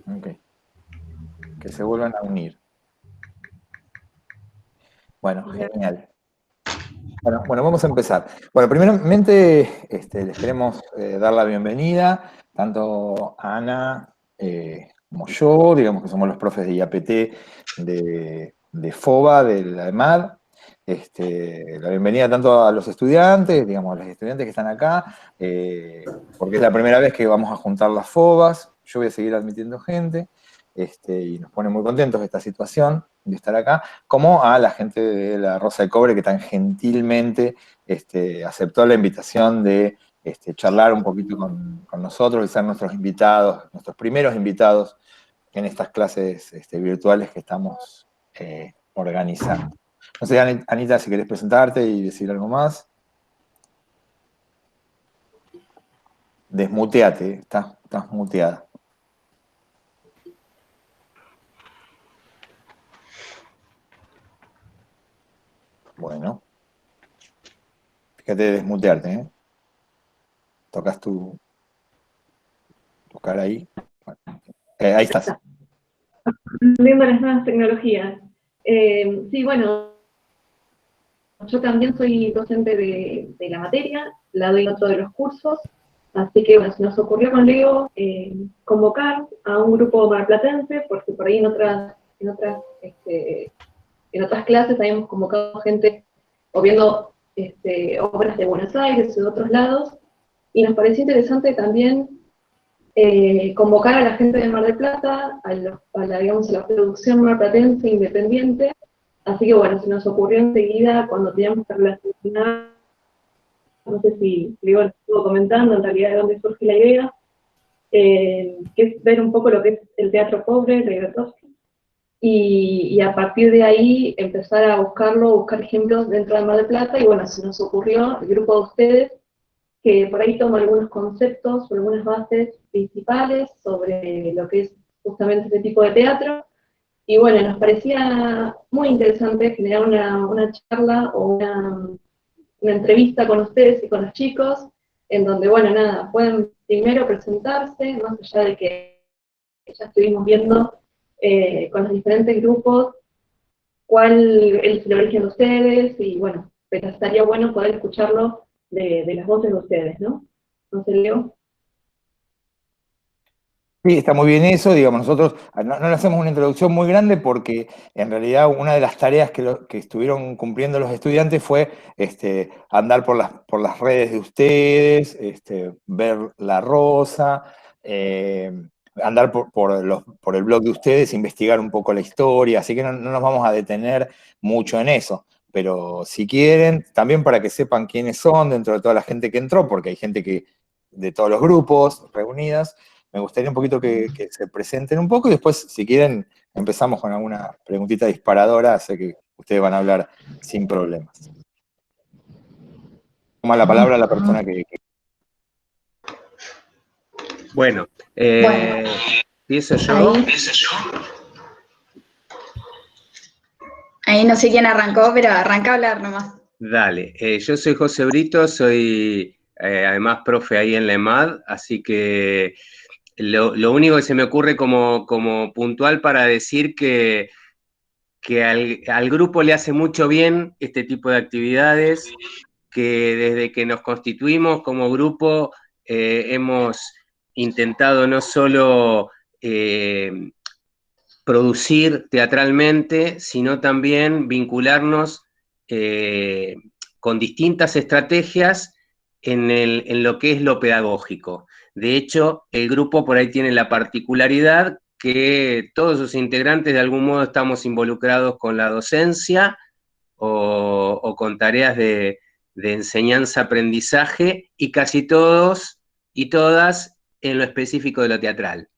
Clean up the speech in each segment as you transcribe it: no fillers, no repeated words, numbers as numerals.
Ok. Que se vuelvan a unir. Bueno, genial. Bueno, vamos a empezar. Bueno, primeramente les queremos dar la bienvenida, tanto a Ana como yo, digamos que somos los profes de IAPT de FOBA, de la EMAD. La bienvenida tanto a los estudiantes, digamos, a los estudiantes que están acá, porque es la primera vez que vamos a juntar las FOBAs. Yo voy a seguir admitiendo gente, y nos pone muy contentos esta situación de estar acá, como a la gente de la Rosa de Cobre que tan gentilmente aceptó la invitación de charlar un poquito con nosotros y ser nuestros invitados, nuestros primeros invitados en estas clases virtuales que estamos organizando. No sé, Anita, si querés presentarte y decir algo más. Desmuteate, estás muteada. Bueno, fíjate de desmutearte, ¿eh? Tocas tu cara ahí. Ahí estás. Viendo las nuevas tecnologías. Sí, bueno, yo también soy docente de la materia, la doy en otro de los cursos, así que bueno, se nos ocurrió con Leo convocar a un grupo marplatense, porque por ahí en otras clases habíamos convocado gente o viendo obras de Buenos Aires o de otros lados, y nos pareció interesante también convocar a la gente de Mar del Plata, digamos, a la producción marplatense independiente. Así que bueno, se nos ocurrió enseguida cuando teníamos que relacionar, no sé si Diego lo estuvo comentando en realidad de dónde surge la idea, que es ver un poco lo que es el teatro pobre de Grotowski, y a partir de ahí empezar a buscar ejemplos dentro de Mar del Plata, y bueno, se nos ocurrió el grupo de ustedes, que por ahí toma algunos conceptos o algunas bases principales sobre lo que es justamente este tipo de teatro. Y bueno, nos parecía muy interesante generar una charla o una entrevista con ustedes y con los chicos, en donde, bueno, nada, pueden primero presentarse, más allá de que ya estuvimos viendo con los diferentes grupos cuál es el origen de ustedes, y bueno, pero estaría bueno poder escucharlo de las voces de ustedes, ¿no? ¿No se Leo? Sí, está muy bien eso, digamos, nosotros no le hacemos una introducción muy grande porque en realidad una de las tareas que estuvieron cumpliendo los estudiantes fue andar por las redes de ustedes, ver La Rosa, andar por el blog de ustedes, investigar un poco la historia, así que no nos vamos a detener mucho en eso. Pero si quieren, también para que sepan quiénes son dentro de toda la gente que entró, porque hay gente de todos los grupos reunidas, me gustaría un poquito que se presenten un poco y después, si quieren, empezamos con alguna preguntita disparadora, sé que ustedes van a hablar sin problemas. Toma la palabra la persona que... Bueno, empiezo yo. Ahí no sé quién arrancó, pero arranca a hablar nomás. Dale, yo soy José Brito, soy además profe ahí en la EMAD, así que lo único que se me ocurre como puntual para decir que al grupo le hace mucho bien este tipo de actividades, que desde que nos constituimos como grupo hemos intentado no solo producir teatralmente, sino también vincularnos con distintas estrategias en lo que es lo pedagógico. De hecho, el grupo por ahí tiene la particularidad que todos sus integrantes de algún modo estamos involucrados con la docencia o con tareas de enseñanza-aprendizaje, y casi todos y todas en lo específico de lo teatral.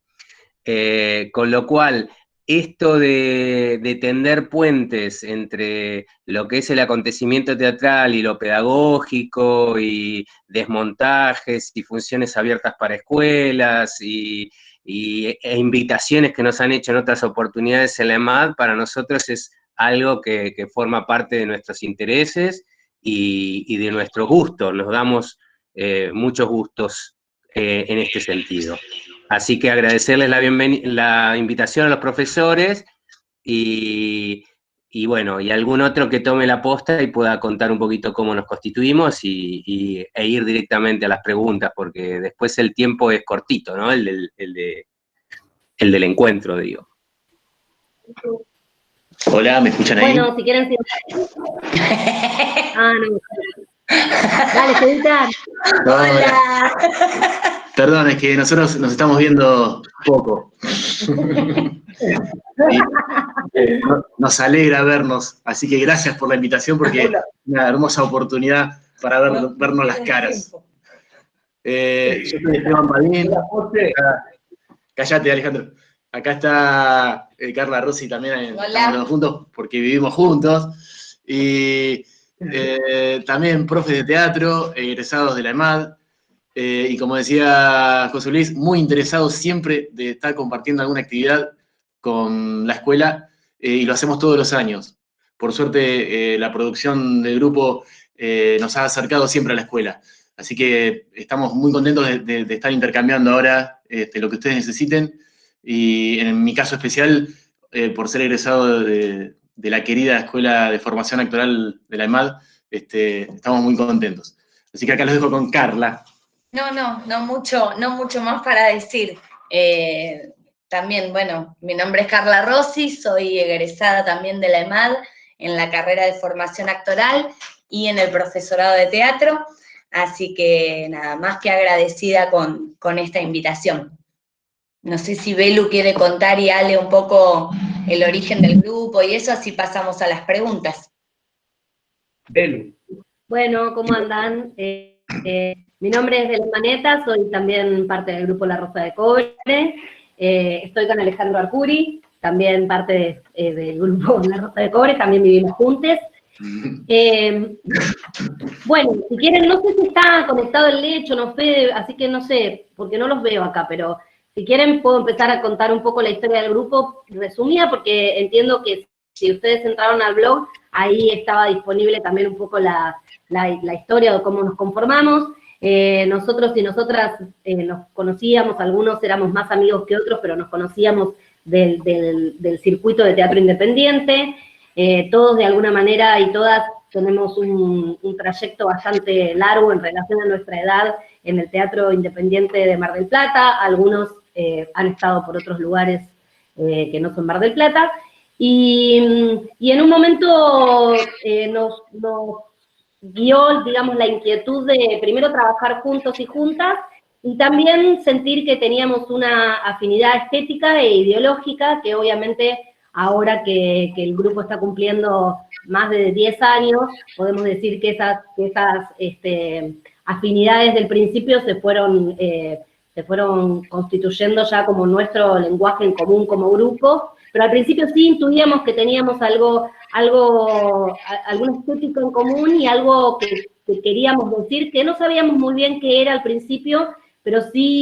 Con lo cual, esto de tender puentes entre lo que es el acontecimiento teatral y lo pedagógico, y desmontajes y funciones abiertas para escuelas e invitaciones que nos han hecho en otras oportunidades en la EMAD, para nosotros es algo que forma parte de nuestros intereses y de nuestros gustos. Nos damos muchos gustos en este sentido. Así que agradecerles la invitación a los profesores y bueno, y algún otro que tome la posta y pueda contar un poquito cómo nos constituimos e ir directamente a las preguntas, porque después el tiempo es cortito, ¿no? El del encuentro, digo. Hola, ¿me escuchan ahí? Bueno, si quieren... Ah, no. Dale, Fedita. Hola. Perdón, es que nosotros nos estamos viendo poco. Nos alegra vernos, así que gracias por la invitación porque es una hermosa oportunidad para vernos las caras. Yo soy Esteban Badín. Cállate, Alejandro. Acá está Carla Rossi también, estamos juntos porque vivimos juntos. Y también profes de teatro, egresados de la EMAD. Y como decía José Luis, muy interesados siempre de estar compartiendo alguna actividad con la escuela, y lo hacemos todos los años. Por suerte, la producción del grupo nos ha acercado siempre a la escuela. Así que estamos muy contentos de estar intercambiando ahora lo que ustedes necesiten. Y en mi caso especial, por ser egresado de la querida Escuela de Formación Actoral de la EMAD, estamos muy contentos. Así que acá los dejo con Carla. No mucho más para decir. También, bueno, mi nombre es Carla Rossi, soy egresada también de la EMAD en la carrera de formación actoral y en el profesorado de teatro, así que nada, más que agradecida con esta invitación. No sé si Belu quiere contar y Ale un poco el origen del grupo y eso, así pasamos a las preguntas. Belu. Bueno, ¿cómo andan? Mi nombre es Belén Maneta, soy también parte del grupo La Rosa de Cobre. Estoy con Alejandro Arcuri, también parte del grupo La Rosa de Cobre, también vivimos juntos. Bueno, si quieren, no sé si está conectado el lecho, no sé, así que no sé, porque no los veo acá, pero si quieren puedo empezar a contar un poco la historia del grupo resumida, porque entiendo que si ustedes entraron al blog, ahí estaba disponible también un poco la historia de cómo nos conformamos. Nosotros y nosotras nos conocíamos, algunos éramos más amigos que otros, pero nos conocíamos del circuito de teatro independiente. Todos de alguna manera y todas tenemos un trayecto bastante largo en relación a nuestra edad en el teatro independiente de Mar del Plata. Algunos han estado por otros lugares que no son Mar del Plata. Y en un momento nos guió, digamos, la inquietud de primero trabajar juntos y juntas, y también sentir que teníamos una afinidad estética e ideológica, que obviamente ahora que el grupo está cumpliendo más de 10 años, podemos decir que esas afinidades del principio se fueron constituyendo ya como nuestro lenguaje en común como grupo, pero al principio sí intuíamos que teníamos algún estético en común y algo que queríamos decir, que no sabíamos muy bien qué era al principio, pero sí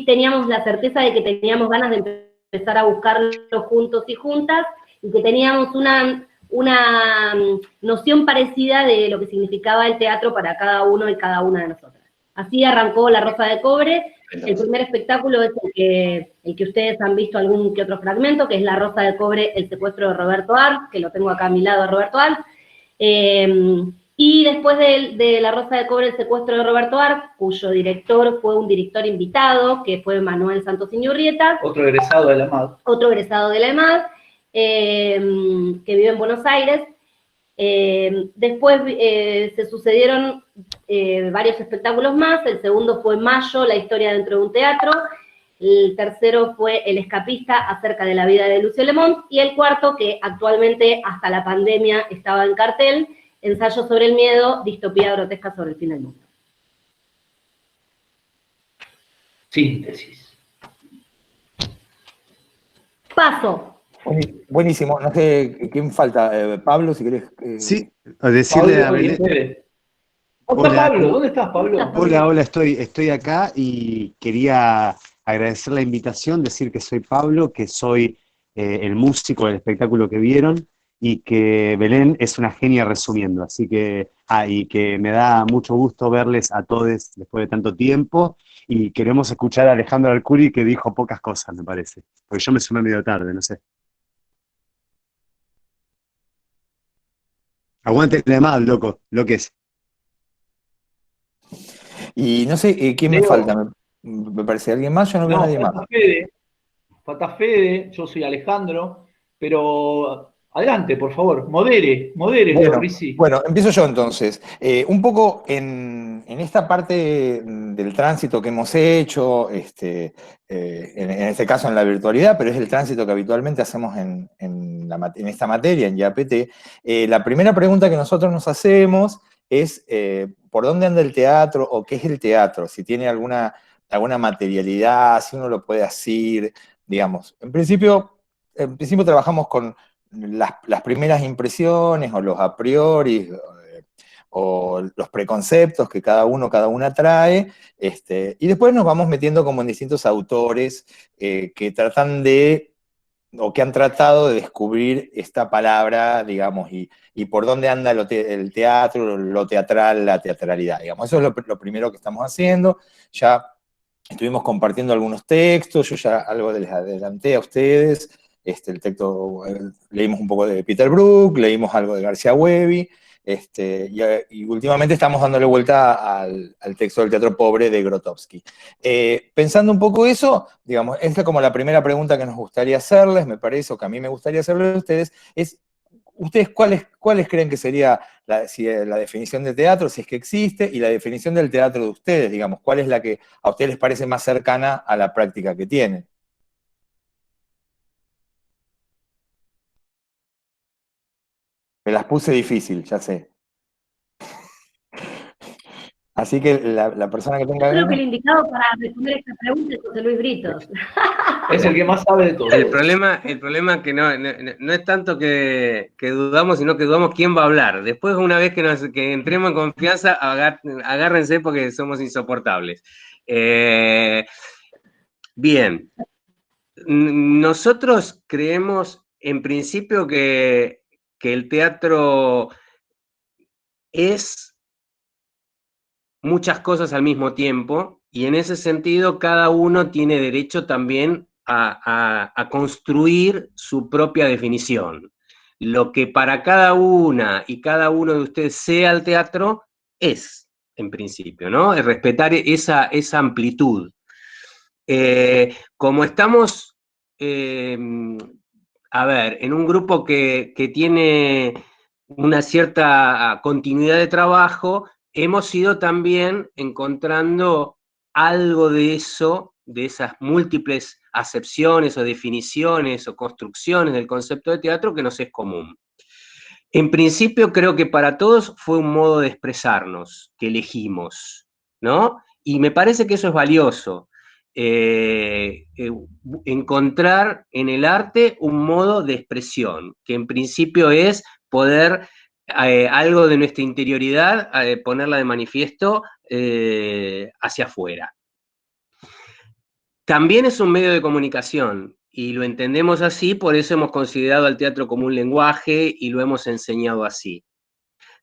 teníamos la certeza de que teníamos ganas de empezar a buscarlo juntos y juntas, y que teníamos una noción parecida de lo que significaba el teatro para cada uno y cada una de nosotras. Así arrancó La Rosa de Cobre. El primer espectáculo es el que ustedes han visto algún que otro fragmento, que es La Rosa de Cobre, el secuestro de Roberto Arlt, que lo tengo acá a mi lado, a Roberto Arlt. Y después de La Rosa de Cobre, el secuestro de Roberto Arlt, cuyo director fue un director invitado, que fue Manuel Santos Iñurrieta. Otro egresado de la EMAD. Otro egresado de la EMAD, que vive en Buenos Aires. Después se sucedieron varios espectáculos más. El segundo fue Mayo, la historia dentro de un teatro. El tercero fue El escapista, acerca de la vida de Lucio Lemont. Y el cuarto, que actualmente hasta la pandemia estaba en cartel, Ensayo sobre el miedo, distopía grotesca sobre el fin del mundo. Síntesis. Paso. Buenísimo. No sé quién falta. Pablo, si querés. Sí, decirle Pablo, a Belén. Hola, Pablo, ¿dónde estás, Pablo? Hola, estoy acá y quería agradecer la invitación, decir que soy Pablo, que soy el músico del espectáculo que vieron, y que Belén es una genia resumiendo, así que, y que me da mucho gusto verles a todos después de tanto tiempo, y queremos escuchar a Alejandro Arcuri, que dijo pocas cosas, me parece, porque yo me sumé medio tarde, no sé. Aguante la EMAD, loco, lo que es. Y no sé, ¿quién me Leo. falta? Me parece alguien más, yo no veo a nadie más. Falta Fede, yo soy Alejandro, pero adelante, por favor, modere, Leo Rizzi. Bueno, empiezo yo entonces. Un poco en esta parte del tránsito que hemos hecho, en este caso en la virtualidad, pero es el tránsito que habitualmente hacemos en esta materia, en IAPT, la primera pregunta que nosotros nos hacemos es ¿por dónde anda el teatro o qué es el teatro? Si tiene alguna materialidad, si uno lo puede asir, digamos. En principio trabajamos con las primeras impresiones o los a priori o los preconceptos que cada una trae, y después nos vamos metiendo como en distintos autores que tratan de, o que han tratado de descubrir esta palabra, digamos, y por dónde anda el teatro, lo teatral, la teatralidad, digamos. Eso es lo primero que estamos haciendo. Ya estuvimos compartiendo algunos textos, yo ya algo les adelanté a ustedes. El texto, leímos un poco de Peter Brook, leímos algo de García Huevi, y últimamente estamos dándole vuelta al texto del Teatro Pobre de Grotowski. Pensando un poco eso, digamos, esta es como la primera pregunta que nos gustaría hacerles, me parece, o que a mí me gustaría hacerles a ustedes, es, ¿ustedes cuáles creen que sería la definición de teatro, si es que existe, y la definición del teatro de ustedes, digamos? ¿Cuál es la que a ustedes les parece más cercana a la práctica que tienen? Me las puse difícil, ya sé. Así que la persona que tenga Yo creo que ganas... el indicado para responder esta pregunta es José Luis Britos. Es el que más sabe de todo. El problema que no es tanto que dudamos, sino que dudamos quién va a hablar. Después, una vez que entremos en confianza, agárrense porque somos insoportables. Bien. Nosotros creemos, en principio, que el teatro es muchas cosas al mismo tiempo, y en ese sentido cada uno tiene derecho también a construir su propia definición. Lo que para cada una y cada uno de ustedes sea el teatro es, en principio, ¿no? Es respetar esa amplitud. Como estamos, a ver, en un grupo que tiene una cierta continuidad de trabajo, hemos ido también encontrando algo de eso, de esas múltiples acepciones o definiciones o construcciones del concepto de teatro que nos es común. En principio creo que para todos fue un modo de expresarnos que elegimos, ¿no? Y me parece que eso es valioso. Encontrar en el arte un modo de expresión, que en principio es poder algo de nuestra interioridad, ponerla de manifiesto hacia afuera. También es un medio de comunicación, y lo entendemos así, por eso hemos considerado al teatro como un lenguaje y lo hemos enseñado así.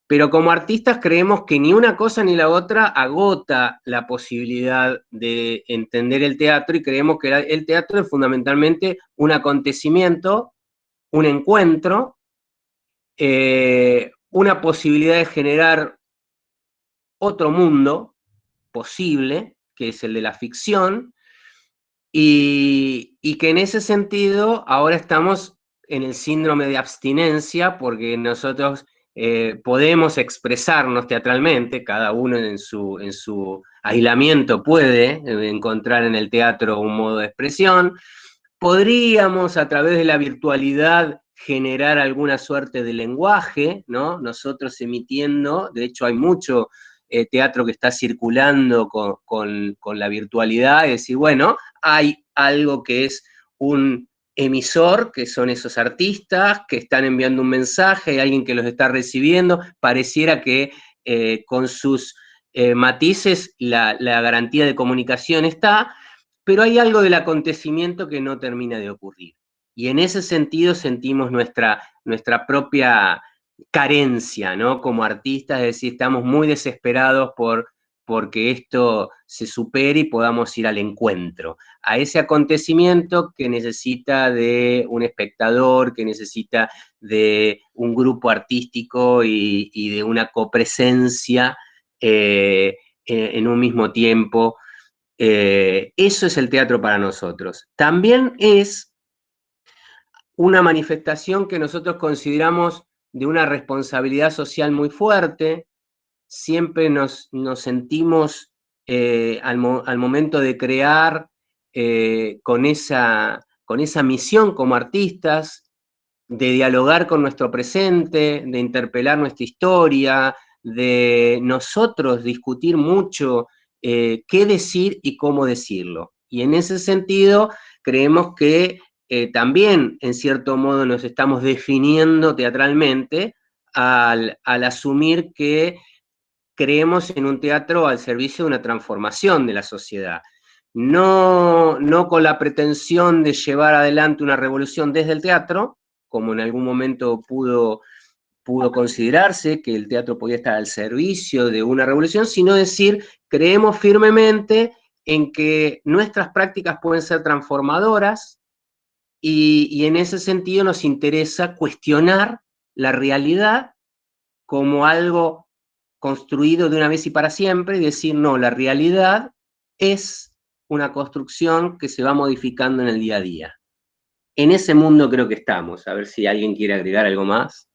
Pero como artistas creemos que ni una cosa ni la otra agota la posibilidad de entender el teatro, y creemos que el teatro es fundamentalmente un acontecimiento, un encuentro, una posibilidad de generar otro mundo posible, que es el de la ficción, y que en ese sentido ahora estamos en el síndrome de abstinencia, porque nosotros podemos expresarnos teatralmente, cada uno en su aislamiento puede encontrar en el teatro un modo de expresión. Podríamos, a través de la virtualidad, generar alguna suerte de lenguaje, ¿no? Nosotros emitiendo, de hecho hay mucho teatro que está circulando con la virtualidad, es decir, bueno, hay algo que es un emisor, que son esos artistas que están enviando un mensaje, hay alguien que los está recibiendo, pareciera que con sus matices la garantía de comunicación está, pero hay algo del acontecimiento que no termina de ocurrir. Y en ese sentido sentimos nuestra propia carencia, ¿no? Como artistas, es decir, estamos muy desesperados por porque esto se supere y podamos ir al encuentro, a ese acontecimiento que necesita de un espectador, que necesita de un grupo artístico y de una copresencia en un mismo tiempo. Eso es el teatro para nosotros. También es una manifestación que nosotros consideramos de una responsabilidad social muy fuerte. Siempre nos sentimos al momento de crear con esa misión como artistas, de dialogar con nuestro presente, de interpelar nuestra historia, de nosotros discutir mucho qué decir y cómo decirlo. Y en ese sentido creemos que también, en cierto modo, nos estamos definiendo teatralmente al asumir que creemos en un teatro al servicio de una transformación de la sociedad. No con la pretensión de llevar adelante una revolución desde el teatro, como en algún momento pudo considerarse que el teatro podía estar al servicio de una revolución, sino decir, creemos firmemente en que nuestras prácticas pueden ser transformadoras y en ese sentido nos interesa cuestionar la realidad como algo construido de una vez y para siempre y decir, no, la realidad es una construcción que se va modificando en el día a día. En ese mundo creo que estamos. A ver si alguien quiere agregar algo más.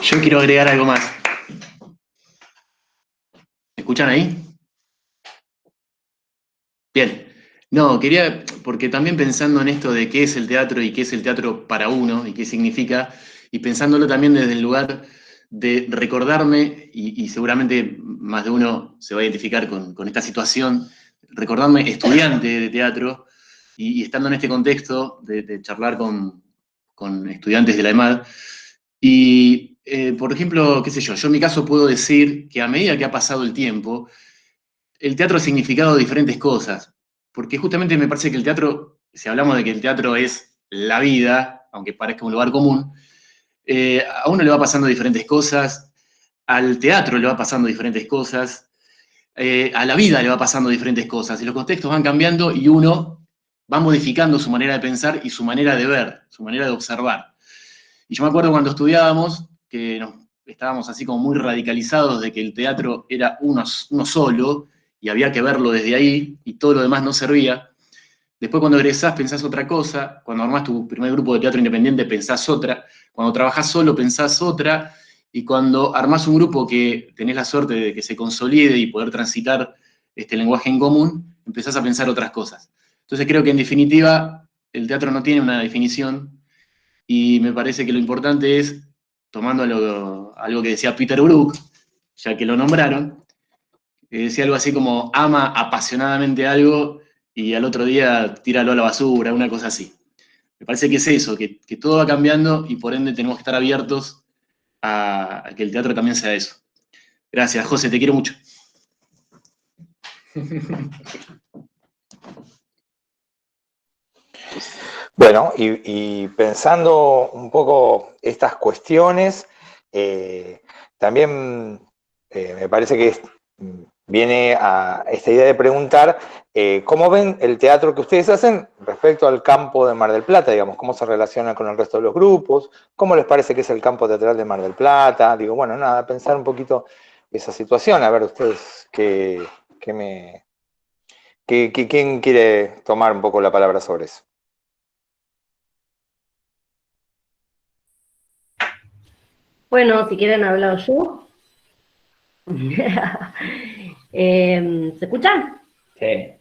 Yo quiero agregar algo más. ¿Me escuchan ahí? Bien. No, quería, porque también pensando en esto de qué es el teatro y qué es el teatro para uno y qué significa, y pensándolo también desde el lugar de recordarme, y seguramente más de uno se va a identificar con esta situación, recordarme estudiante de teatro y estando en este contexto de charlar con estudiantes de la EMAD. Y, por ejemplo, qué sé yo en mi caso puedo decir que a medida que ha pasado el tiempo, el teatro ha significado diferentes cosas, porque justamente me parece que el teatro, si hablamos de que el teatro es la vida, aunque parezca un lugar común, a uno le va pasando diferentes cosas, al teatro le va pasando diferentes cosas, a la vida le va pasando diferentes cosas, y los contextos van cambiando y uno va modificando su manera de pensar y su manera de ver, su manera de observar. Y yo me acuerdo cuando estudiábamos, que estábamos así como muy radicalizados de que el teatro era uno solo, y había que verlo desde ahí, y todo lo demás no servía. Después cuando egresás pensás otra cosa, cuando armás tu primer grupo de teatro independiente pensás otra, cuando trabajás solo pensás otra, y cuando armás un grupo que tenés la suerte de que se consolide y poder transitar este lenguaje en común, empezás a pensar otras cosas. Entonces creo que en definitiva el teatro no tiene una definición, y me parece que lo importante es, tomando algo que decía Peter Brook, ya que lo nombraron, decía algo así como ama apasionadamente algo y al otro día tíralo a la basura, una cosa así. Me parece que es eso, que todo va cambiando y por ende tenemos que estar abiertos a que el teatro también sea eso. Gracias, José, te quiero mucho. Bueno, y pensando un poco estas cuestiones, también me parece que viene a esta idea de preguntar cómo ven el teatro que ustedes hacen respecto al campo de Mar del Plata, digamos, cómo se relaciona con el resto de los grupos, cómo les parece que es el campo teatral de Mar del Plata, digo, bueno, nada, pensar un poquito esa situación, a ver ustedes quién quiere tomar un poco la palabra sobre eso. Bueno, si quieren hablar yo. ¿Se escucha? Sí.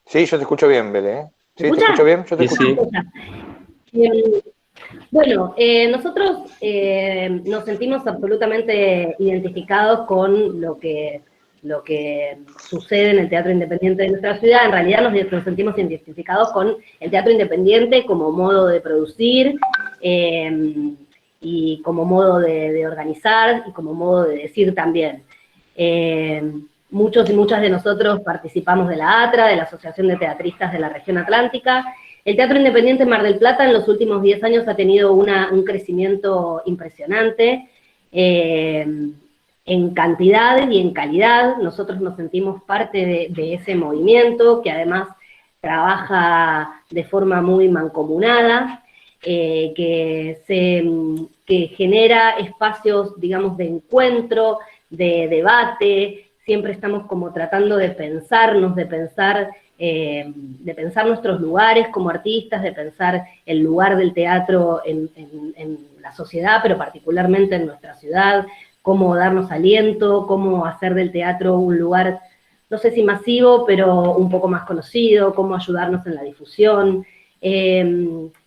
Sí, yo te escucho bien, Bele. ¿Sí? ¿Me ¿Te escucho bien? Yo te escucho. Bueno, nosotros nos sentimos absolutamente identificados con lo que sucede en el teatro independiente de nuestra ciudad. En realidad nos sentimos identificados con el teatro independiente como modo de producir y como modo de organizar y como modo de decir también. Muchos y muchas de nosotros participamos de la ATRA, de la Asociación de Teatristas de la Región Atlántica. El Teatro Independiente Mar del Plata en los últimos 10 años ha tenido un crecimiento impresionante. En en cantidad y en calidad. Nosotros nos sentimos parte de ese movimiento, que además trabaja de forma muy mancomunada, que genera espacios, digamos, de encuentro, de debate. Siempre estamos como tratando de pensarnos, de pensar nuestros lugares como artistas, de pensar el lugar del teatro en la sociedad, pero particularmente en nuestra ciudad, cómo darnos aliento, cómo hacer del teatro un lugar, no sé si masivo, pero un poco más conocido, cómo ayudarnos en la difusión,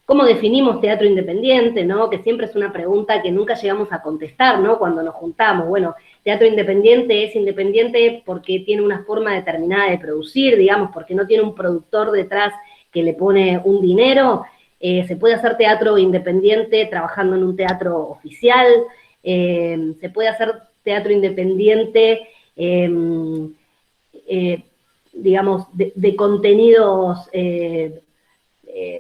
cómo definimos teatro independiente, ¿no? Que siempre es una pregunta que nunca llegamos a contestar, ¿no? Cuando nos juntamos. Bueno, teatro independiente es independiente porque tiene una forma determinada de producir, digamos, porque no tiene un productor detrás que le pone un dinero. Se puede hacer teatro independiente trabajando en un teatro oficial, se puede hacer teatro independiente, digamos, de contenidos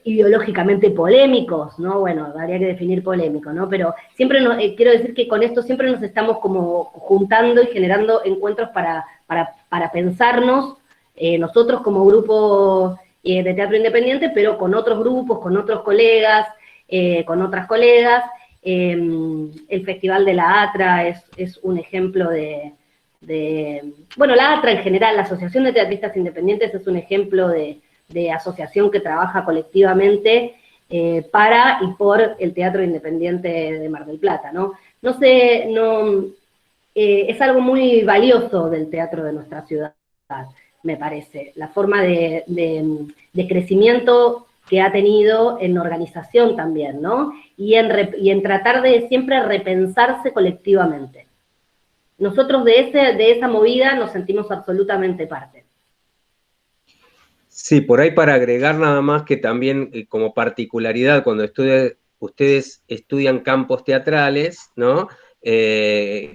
ideológicamente polémicos, ¿no? Bueno, habría que definir polémico, ¿no? Pero siempre quiero decir que con esto siempre nos estamos como juntando y generando encuentros para pensarnos, nosotros como grupo de teatro independiente, pero con otros grupos, con otros colegas, con otras colegas. El Festival de la Atra es un ejemplo bueno, la Atra en general, la Asociación de Teatristas Independientes es un ejemplo de asociación que trabaja colectivamente para y por el teatro independiente de Mar del Plata, ¿no? No sé, es algo muy valioso del teatro de nuestra ciudad, me parece, la forma de crecimiento que ha tenido en organización también, ¿no? Y en tratar de siempre repensarse colectivamente. Nosotros de esa movida nos sentimos absolutamente parte. Sí, por ahí para agregar nada más que también como particularidad, cuando ustedes estudian campos teatrales, ¿no?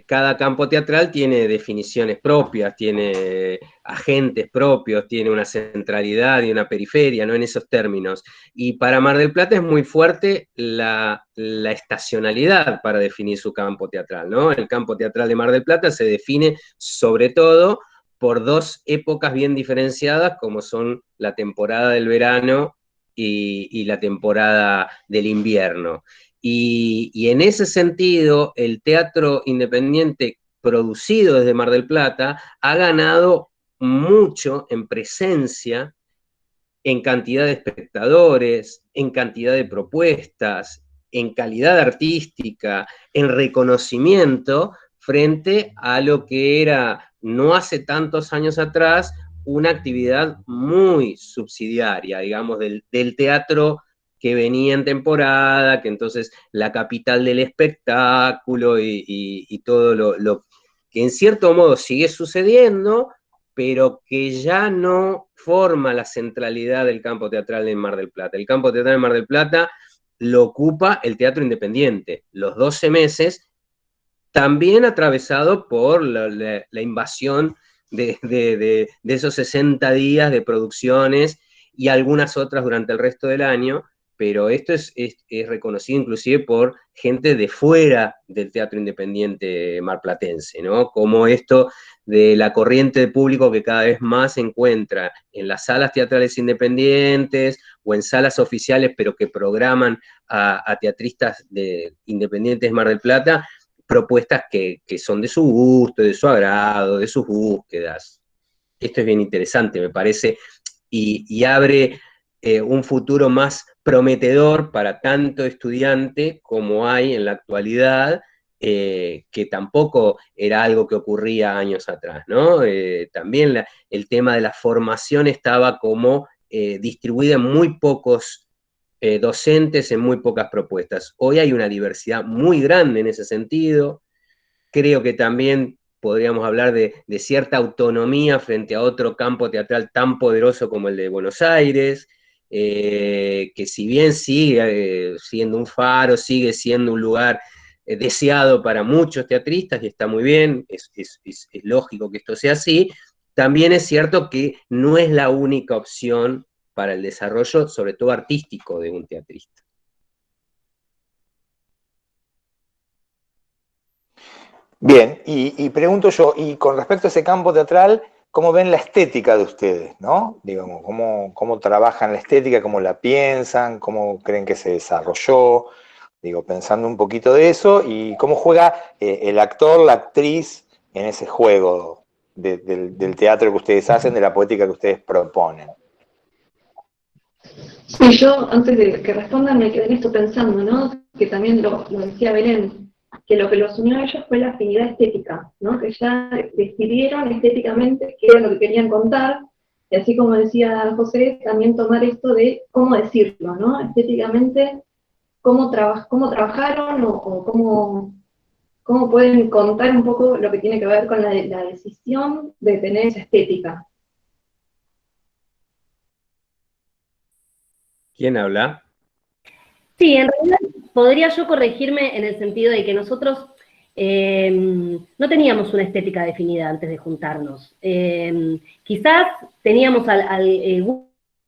Cada campo teatral tiene definiciones propias, tiene agentes propios, tiene una centralidad y una periferia, ¿no? En esos términos. Y para Mar del Plata es muy fuerte la estacionalidad para definir su campo teatral, ¿no? El campo teatral de Mar del Plata se define sobre todo por dos épocas bien diferenciadas, como son la temporada del verano y la temporada del invierno. Y en ese sentido, el teatro independiente producido desde Mar del Plata ha ganado mucho en presencia, en cantidad de espectadores, en cantidad de propuestas, en calidad artística, en reconocimiento, frente a lo que era no hace tantos años atrás una actividad muy subsidiaria, digamos, del teatro que venía en temporada, que entonces la capital del espectáculo y todo lo que en cierto modo sigue sucediendo, pero que ya no forma la centralidad del campo teatral en Mar del Plata. El campo teatral en Mar del Plata lo ocupa el teatro independiente, los 12 meses, también atravesado por la invasión de esos 60 días de producciones y algunas otras durante el resto del año, pero esto es reconocido inclusive por gente de fuera del teatro independiente marplatense, ¿no? Como esto de la corriente de público que cada vez más se encuentra en las salas teatrales independientes o en salas oficiales, pero que programan a teatristas independientes de Mar del Plata, propuestas que son de su gusto, de su agrado, de sus búsquedas. Esto es bien interesante, me parece, y abre un futuro más prometedor para tanto estudiante como hay en la actualidad, que tampoco era algo que ocurría años atrás, ¿no? También el tema de la formación estaba como distribuida en muy pocos docentes, en muy pocas propuestas. Hoy hay una diversidad muy grande en ese sentido. Creo que también podríamos hablar de cierta autonomía frente a otro campo teatral tan poderoso como el de Buenos Aires, que si bien sigue siendo un faro, sigue siendo un lugar deseado para muchos teatristas, y está muy bien, es lógico que esto sea así, también es cierto que no es la única opción para el desarrollo, sobre todo artístico, de un teatrista. Bien, y pregunto yo, y con respecto a ese campo teatral, ¿cómo ven la estética de ustedes, no? Digamos, ¿cómo trabajan la estética, cómo la piensan, cómo creen que se desarrolló? Digo, pensando un poquito de eso, y cómo juega el actor, la actriz en ese juego del teatro que ustedes hacen, de la poética que ustedes proponen. Sí, yo antes de que respondan me quedé en esto pensando, ¿no? Que también lo decía Belén, que lo que los unió a ellos fue la afinidad estética, ¿no? Que ya decidieron estéticamente qué era lo que querían contar, y así como decía José, también tomar esto de cómo decirlo, ¿no? Estéticamente, cómo trabajaron o cómo pueden contar un poco lo que tiene que ver con la decisión de tener esa estética. ¿Quién habla? Sí, en realidad podría yo corregirme en el sentido de que nosotros no teníamos una estética definida antes de juntarnos. Quizás teníamos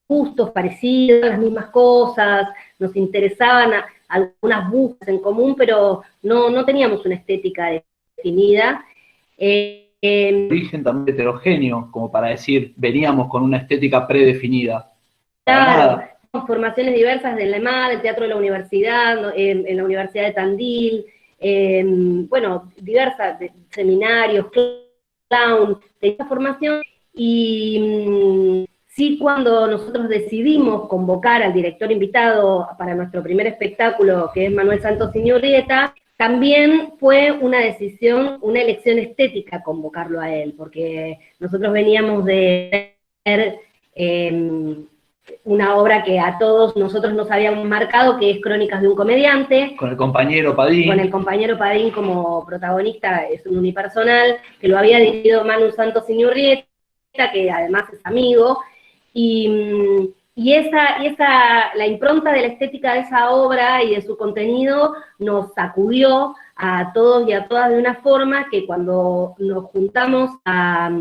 gustos parecidos, las mismas cosas, nos interesaban algunas búsquedas en común, pero no teníamos una estética definida. Origen también heterogéneo, como para decir, veníamos con una estética predefinida. Claro, formaciones diversas de la EMAD, del Teatro de la Universidad, en la Universidad de Tandil, bueno, diversas, seminarios, clown, de esta formación, y sí, cuando nosotros decidimos convocar al director invitado para nuestro primer espectáculo, que es Manuel Santos Iñurrieta, también fue una decisión, una elección estética convocarlo a él, porque nosotros veníamos de ver una obra que a todos nosotros nos habíamos marcado, que es Crónicas de un comediante. Con el compañero Padín. Con el compañero Padín como protagonista, es un unipersonal, que lo había dirigido Manu Santos Iñurrieta, que además es amigo, y la impronta de la estética de esa obra y de su contenido nos sacudió a todos y a todas de una forma que cuando nos juntamos a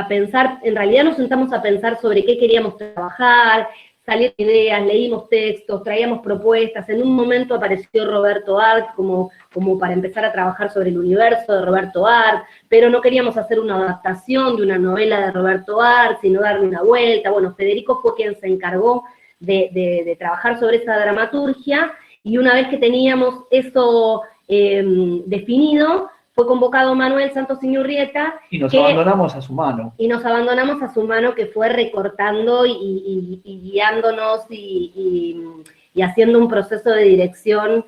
pensar, en realidad nos sentamos a pensar sobre qué queríamos trabajar, salieron ideas, leímos textos, traíamos propuestas, en un momento apareció Roberto Art como para empezar a trabajar sobre el universo de Roberto Art, pero no queríamos hacer una adaptación de una novela de Roberto Art, sino darle una vuelta. Bueno, Federico fue quien se encargó de trabajar sobre esa dramaturgia, y una vez que teníamos eso definido, fue convocado Manuel Santos Iñurrieta. Y nos abandonamos a su mano. Y nos abandonamos a su mano, que fue recortando y guiándonos y haciendo un proceso de dirección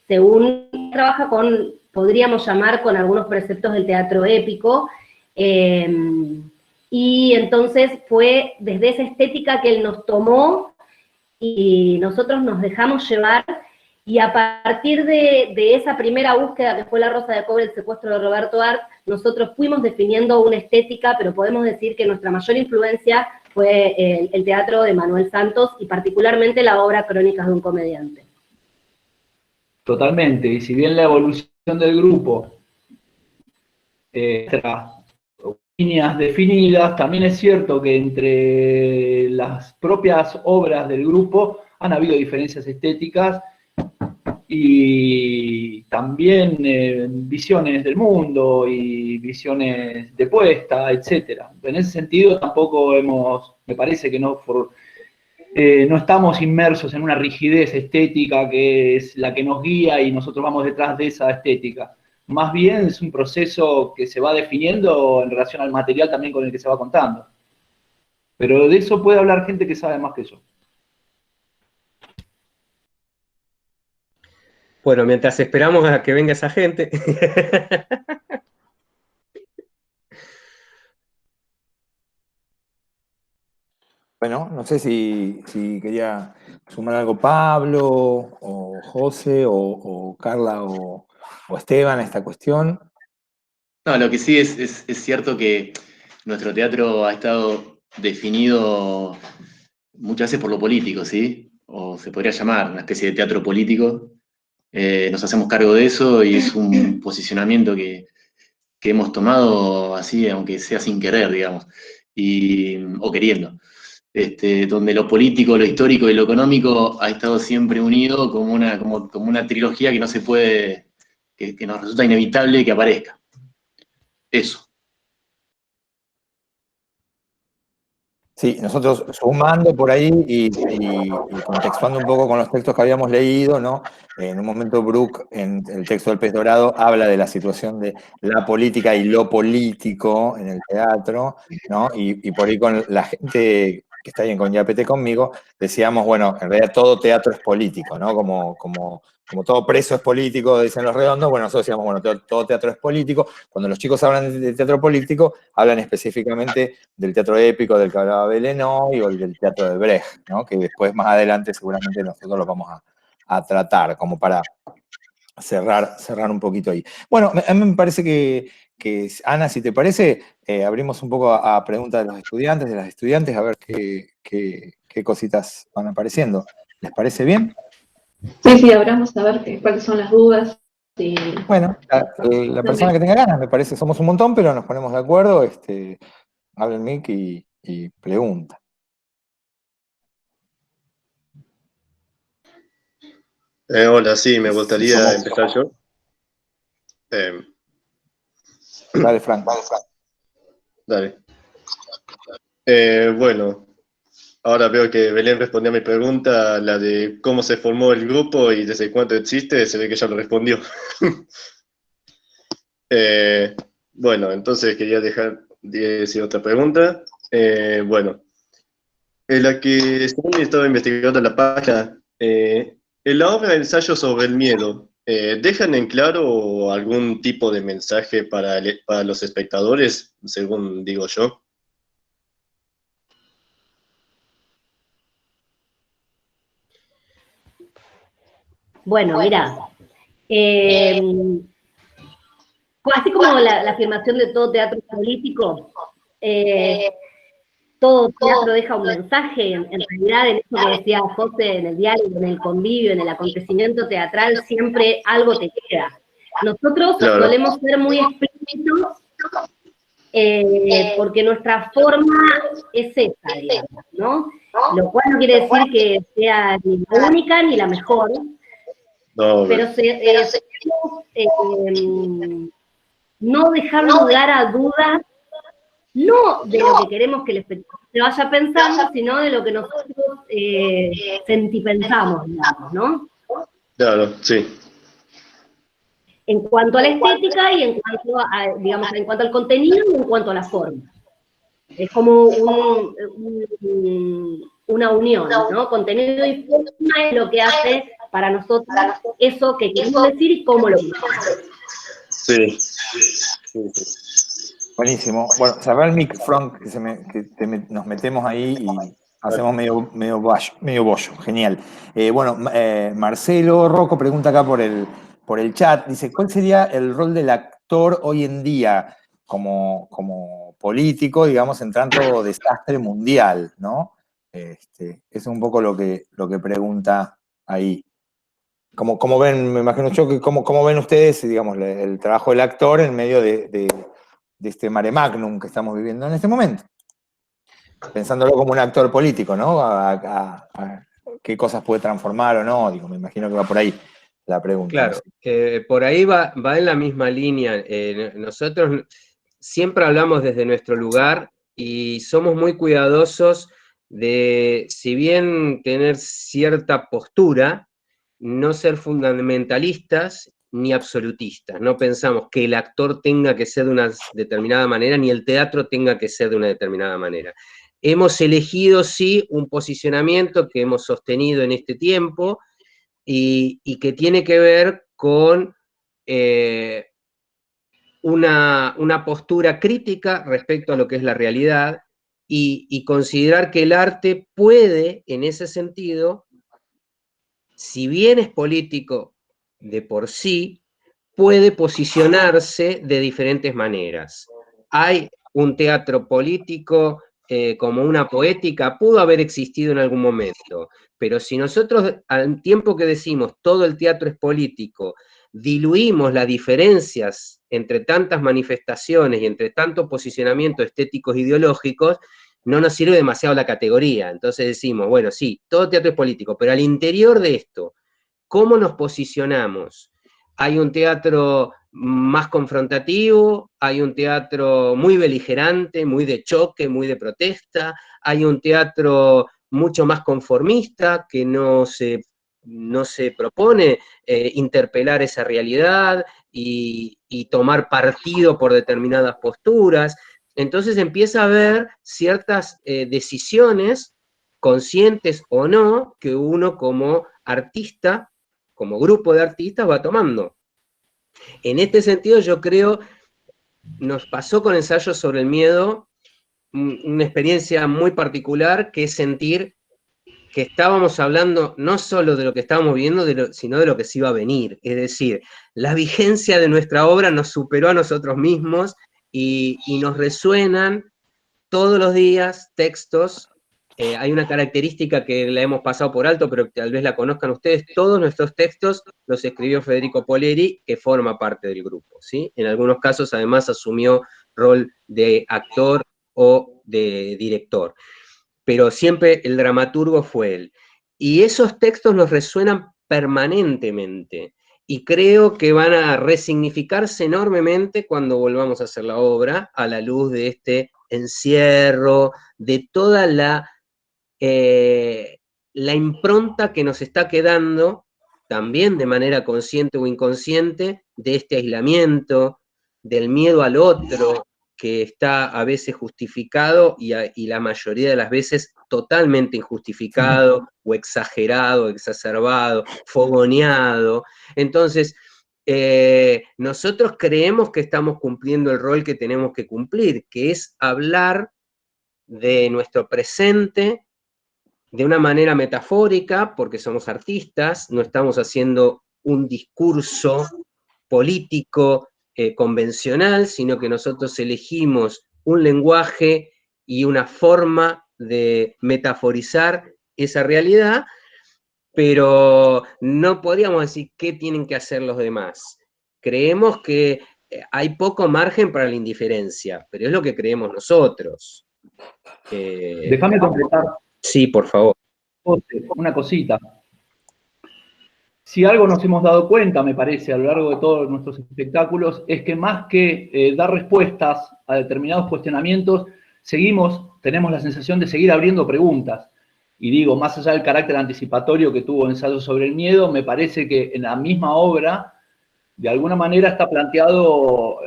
según trabaja con, podríamos llamar, con algunos preceptos del teatro épico. Y entonces fue desde esa estética que él nos tomó y nosotros nos dejamos llevar. Y a partir de esa primera búsqueda, que fue La Rosa de Cobre, el secuestro de Roberto Art, nosotros fuimos definiendo una estética, pero podemos decir que nuestra mayor influencia fue el teatro de Manuel Santos, y particularmente la obra Crónicas de un comediante. Totalmente, y si bien la evolución del grupo líneas definidas, también es cierto que entre las propias obras del grupo han habido diferencias estéticas, y también visiones del mundo y visiones de puesta, etc. En ese sentido tampoco me parece que no estamos inmersos en una rigidez estética que es la que nos guía y nosotros vamos detrás de esa estética. Más bien es un proceso que se va definiendo en relación al material también con el que se va contando. Pero de eso puede hablar gente que sabe más que yo. Bueno, mientras esperamos a que venga esa gente. Bueno, no sé si quería sumar algo Pablo, o José, o Carla, o Esteban a esta cuestión. No, lo que sí es cierto que nuestro teatro ha estado definido muchas veces por lo político, ¿sí? O se podría llamar una especie de teatro político. Nos hacemos cargo de eso y es un posicionamiento que hemos tomado así, aunque sea sin querer, digamos, o queriendo. Donde lo político, lo histórico y lo económico ha estado siempre unido como una trilogía que no se puede que nos resulta inevitable que aparezca. Eso. Sí, nosotros sumando por ahí y contextuando un poco con los textos que habíamos leído, ¿no? En un momento Brooke, en el texto del Pez Dorado, habla de la situación de la política y lo político en el teatro, ¿no? Y por ahí con la gente que está bien con Yapete conmigo, decíamos, bueno, en realidad todo teatro es político, ¿no? Como todo preso es político, dicen los redondos, bueno, nosotros decíamos, bueno, todo teatro es político. Cuando los chicos hablan de teatro político, hablan específicamente del teatro épico del que hablaba Belén hoy, o el del teatro de Brecht, ¿no? Que después, más adelante, seguramente nosotros lo vamos a tratar, como para cerrar un poquito ahí. Bueno, a mí me parece que Ana, si te parece, abrimos un poco a preguntas de los estudiantes, de las estudiantes, a ver qué cositas van apareciendo. ¿Les parece bien? Sí, abramos a ver cuáles son las dudas. Bueno, la persona que tenga ganas, me parece, somos un montón, pero nos ponemos de acuerdo, habla el mic y pregunta. Hola, sí, me gustaría empezar yo. Dale, Frank. Dale. Bueno, ahora veo que Belén respondió a mi pregunta, la de cómo se formó el grupo y desde cuánto existe, se ve que ya lo respondió. Bueno, entonces quería decir otra pregunta. Bueno, en la que según estaba investigando en la página, en la obra Ensayo sobre el miedo, ¿dejan en claro algún tipo de mensaje para los espectadores, según digo yo? Bueno, mira, así como la afirmación de todo teatro político, todo teatro deja un mensaje, en realidad en eso que decía José, en el diálogo, en el convivio, en el acontecimiento teatral, siempre algo te queda. Nosotros solemos ser muy explícitos porque nuestra forma es esa, digamos, ¿no? Lo cual no quiere decir que sea ni la única ni la mejor, pero no dejar lugar a dudas, no de lo que queremos que el espectador se vaya pensando, sino de lo que nosotros sentipensamos, digamos, ¿no? Claro, sí. En cuanto a la estética y en cuanto a, digamos, en cuanto al contenido y en cuanto a la forma. Es como una unión, ¿no? Contenido y forma es lo que hace para nosotros eso que queremos decir y cómo lo decimos. Sí. Buenísimo. Bueno, cerrá el mic, Frank, nos metemos ahí y hacemos medio bollo. Genial. Marcelo Rocco pregunta acá por el chat, dice, ¿cuál sería el rol del actor hoy en día como político, digamos, en tanto desastre mundial, ¿no? Es un poco lo que pregunta ahí. ¿Cómo ven, me imagino yo, cómo ven ustedes, digamos, el trabajo del actor en medio de este mare magnum que estamos viviendo en este momento? Pensándolo como un actor político, ¿no? A qué cosas puede transformar o no, digo, me imagino que va por ahí la pregunta. Claro, no sé. por ahí va en la misma línea. Nosotros siempre hablamos desde nuestro lugar y somos muy cuidadosos de, si bien tener cierta postura, no ser fundamentalistas ni absolutistas. No pensamos que el actor tenga que ser de una determinada manera, ni el teatro tenga que ser de una determinada manera. Hemos elegido, sí, un posicionamiento que hemos sostenido en este tiempo y que tiene que ver con una postura crítica respecto a lo que es la realidad y considerar que el arte puede, en ese sentido, si bien es político de por sí, puede posicionarse de diferentes maneras. Hay un teatro político como una poética, pudo haber existido en algún momento, pero si nosotros, al tiempo que decimos todo el teatro es político, diluimos las diferencias entre tantas manifestaciones y entre tantos posicionamientos estéticos e ideológicos, no nos sirve demasiado la categoría. Entonces decimos, bueno, sí, todo teatro es político, pero al interior de esto, ¿cómo nos posicionamos? hay un teatro más confrontativo, hay un teatro muy beligerante, muy de choque, muy de protesta, hay un teatro mucho más conformista que no se propone interpelar esa realidad y tomar partido por determinadas posturas. Entonces empieza a haber ciertas decisiones, conscientes o no, que uno como artista, como grupo de artistas va tomando. En este sentido yo creo, nos pasó con Ensayos sobre el Miedo una experiencia muy particular, que es sentir que estábamos hablando no solo de lo que estábamos viendo, sino de lo que se iba a venir. Es decir, la vigencia de nuestra obra nos superó a nosotros mismos y nos resuenan todos los días textos. Hay una característica que la hemos pasado por alto, pero que tal vez la conozcan ustedes. Todos nuestros textos los escribió Federico Poleri, que forma parte del grupo, ¿sí? En algunos casos, además, asumió rol de actor o de director. Pero siempre el dramaturgo fue él. Y esos textos nos resuenan permanentemente. Y creo que van a resignificarse enormemente cuando volvamos a hacer la obra, a la luz de este encierro, de toda la impronta que nos está quedando, también de manera consciente o inconsciente, de este aislamiento, del miedo al otro, que está a veces justificado y la mayoría de las veces totalmente injustificado, o exagerado, exacerbado, fogoneado. Entonces, nosotros creemos que estamos cumpliendo el rol que tenemos que cumplir, que es hablar de nuestro presente de una manera metafórica, porque somos artistas, no estamos haciendo un discurso político convencional, sino que nosotros elegimos un lenguaje y una forma de metaforizar esa realidad, pero no podríamos decir qué tienen que hacer los demás. Creemos que hay poco margen para la indiferencia, pero es lo que creemos nosotros. Déjame completar. Sí, por favor. Una cosita. Si algo nos hemos dado cuenta, me parece, a lo largo de todos nuestros espectáculos, es que más que dar respuestas a determinados cuestionamientos, tenemos la sensación de seguir abriendo preguntas. Y digo, más allá del carácter anticipatorio que tuvo Ensayos sobre el Miedo, me parece que en la misma obra, de alguna manera está planteado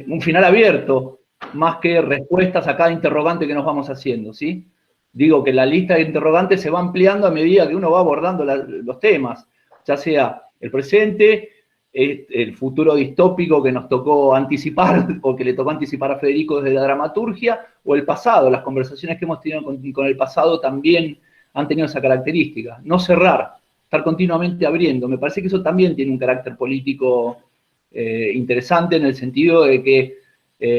un final abierto, más que respuestas a cada interrogante que nos vamos haciendo, ¿sí? Digo que la lista de interrogantes se va ampliando a medida que uno va abordando los temas, ya sea el presente, el futuro distópico que nos tocó anticipar, o que le tocó anticipar a Federico desde la dramaturgia, o el pasado. Las conversaciones que hemos tenido con el pasado también han tenido esa característica. No cerrar, estar continuamente abriendo. Me parece que eso también tiene un carácter político interesante, en el sentido de que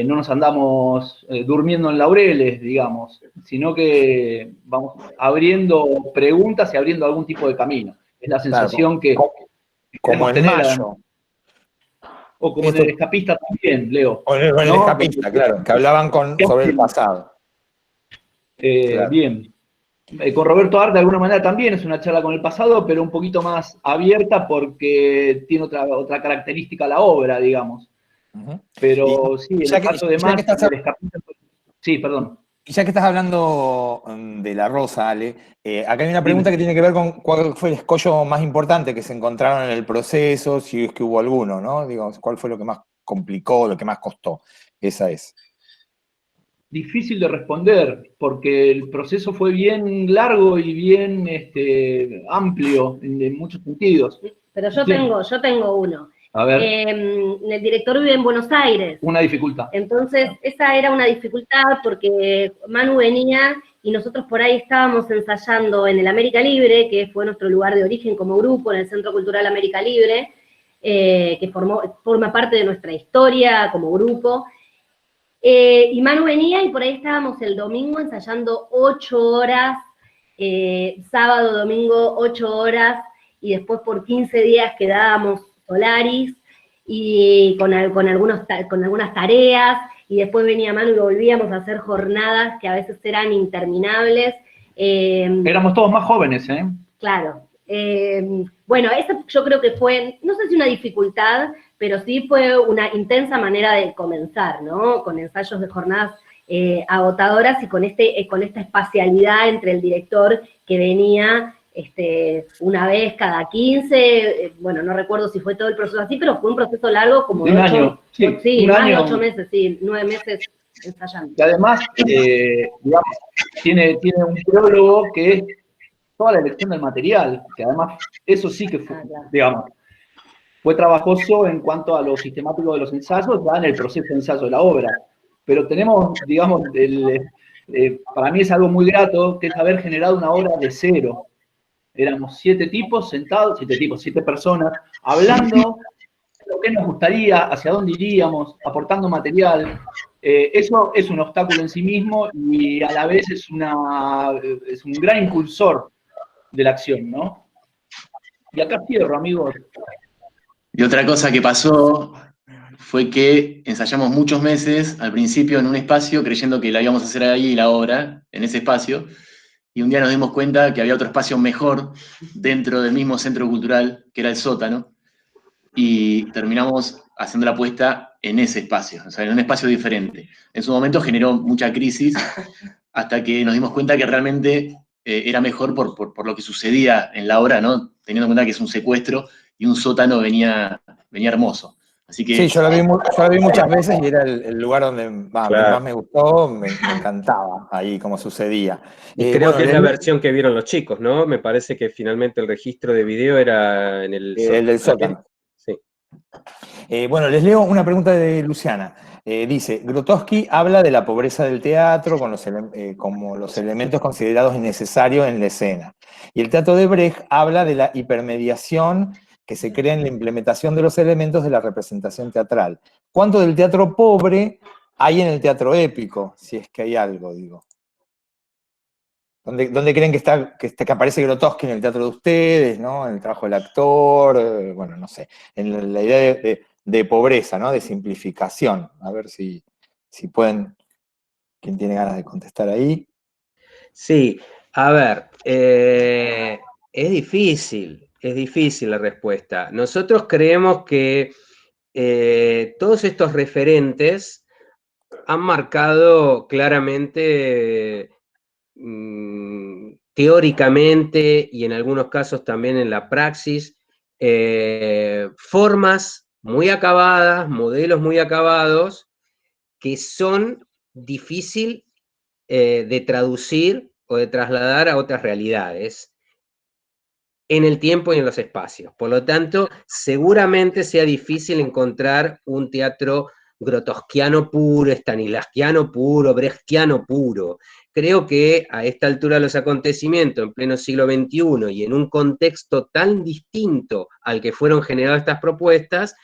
no nos andamos durmiendo en laureles, digamos, sino que vamos abriendo preguntas y abriendo algún tipo de camino. Es la sensación que como en Mayo. O como en El Escapista también, Leo. O en El Escapista, claro, que hablaban sobre el pasado. Claro. Bien. Con Roberto Arte, de alguna manera, también es una charla con el pasado, pero un poquito más abierta porque tiene otra característica la obra, digamos. Pero sí, en el caso de Mayo, El Escapista... Sí, perdón. Ya que estás hablando de La Rosa, Ale, acá hay una pregunta que tiene que ver con cuál fue el escollo más importante que se encontraron en el proceso, si es que hubo alguno, ¿no? Digo, ¿cuál fue lo que más complicó, lo que más costó? Esa es. Difícil de responder, porque el proceso fue bien largo y bien amplio en muchos sentidos. Pero yo tengo uno. A ver. El director vive en Buenos Aires. Una dificultad. Entonces, esa era una dificultad porque Manu venía y nosotros por ahí estábamos ensayando en el América Libre, que fue nuestro lugar de origen como grupo, en el Centro Cultural América Libre, que forma parte de nuestra historia como grupo. Y Manu venía y por ahí estábamos el domingo ensayando 8 horas, sábado, domingo, 8 horas, y después por 15 días quedábamos Solaris, y con algunas tareas, y después venía Manu y volvíamos a hacer jornadas que a veces eran interminables. Éramos todos más jóvenes, ¿eh? Claro. Bueno, esa yo creo que fue, no sé si una dificultad, pero sí fue una intensa manera de comenzar, ¿no? Con ensayos de jornadas agotadoras y con esta espacialidad entre el director que venía una vez cada 15, bueno, no recuerdo si fue todo el proceso así, pero fue un proceso largo como de un año, sí, un más año. de 8 meses, sí, 9 meses ensayando. Y además, digamos, tiene un prólogo que es toda la elección del material, que además eso sí que fue, digamos, fue trabajoso en cuanto a lo sistemático de los ensayos, ya en el proceso de ensayo de la obra. Pero tenemos, digamos, para mí es algo muy grato, que es haber generado una obra de cero. Éramos 7 tipos sentados, 7 personas, hablando de lo que nos gustaría, hacia dónde iríamos, aportando material. Eso es un obstáculo en sí mismo y a la vez es un gran impulsor de la acción, ¿no? Y acá cierro, amigos. Y otra cosa que pasó fue que ensayamos muchos meses al principio en un espacio creyendo que la íbamos a hacer ahí la obra, en ese espacio, y un día nos dimos cuenta que había otro espacio mejor dentro del mismo centro cultural, que era el sótano, y terminamos haciendo la apuesta en ese espacio, o sea, en un espacio diferente. En su momento generó mucha crisis hasta que nos dimos cuenta que realmente era mejor por lo que sucedía en la obra, ¿no? Teniendo en cuenta que es un secuestro y un sótano venía hermoso. Así que... Sí, yo la vi muchas veces y era el lugar donde más me gustó, me encantaba ahí como sucedía. Y creo que es la versión que vieron los chicos, ¿no? Me parece que finalmente el registro de video era en el sótano. El del sótano. Sí. Bueno, les leo una pregunta de Luciana. Dice, Grotowski habla de la pobreza del teatro como los elementos considerados innecesarios en la escena. Y el teatro de Brecht habla de la hipermediación que se crea en la implementación de los elementos de la representación teatral. ¿Cuánto del teatro pobre hay en el teatro épico? Si es que hay algo, digo. ¿Dónde creen que aparece Grotowski en el teatro de ustedes, ¿no? En el trabajo del actor, bueno, no sé. En la idea de pobreza, ¿no? De simplificación. A ver si pueden, ¿quién tiene ganas de contestar ahí? Sí, a ver, es difícil la respuesta. Nosotros creemos que todos estos referentes han marcado claramente, teóricamente y en algunos casos también en la praxis, formas muy acabadas, modelos muy acabados, que son difíciles de traducir o de trasladar a otras realidades en el tiempo y en los espacios. Por lo tanto, seguramente sea difícil encontrar un teatro grotowskiano puro, stanislavskiano puro, brechtiano puro. Creo que a esta altura de los acontecimientos, en pleno siglo XXI y en un contexto tan distinto al que fueron generadas estas propuestas,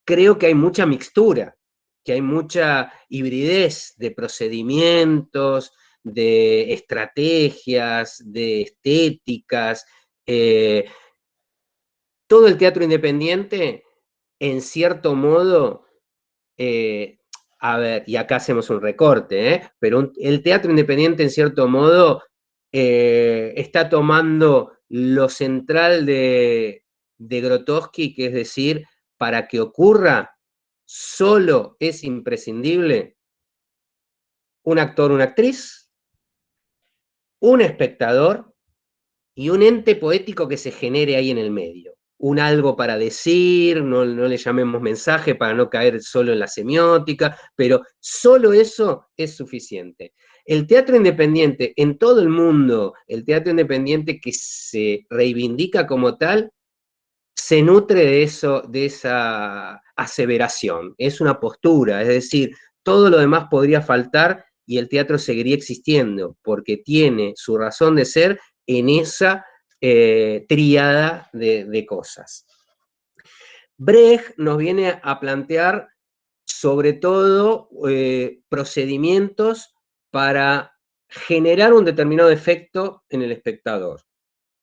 creo que hay mucha mixtura, que hay mucha hibridez de procedimientos, de estrategias, de estéticas. Todo el teatro independiente, en cierto modo, a ver, y acá hacemos un recorte, pero el teatro independiente, en cierto modo, está tomando lo central de Grotowski, que es decir, para que ocurra, solo es imprescindible un actor, una actriz, un espectador y un ente poético que se genere ahí en el medio. Un algo para decir, no le llamemos mensaje para no caer solo en la semiótica, pero solo eso es suficiente. El teatro independiente en todo el mundo, el teatro independiente que se reivindica como tal, se nutre de eso, de esa aseveración. Es una postura, es decir, todo lo demás podría faltar y el teatro seguiría existiendo, porque tiene su razón de ser en esa tríada de cosas. Brecht nos viene a plantear sobre todo procedimientos para generar un determinado efecto en el espectador,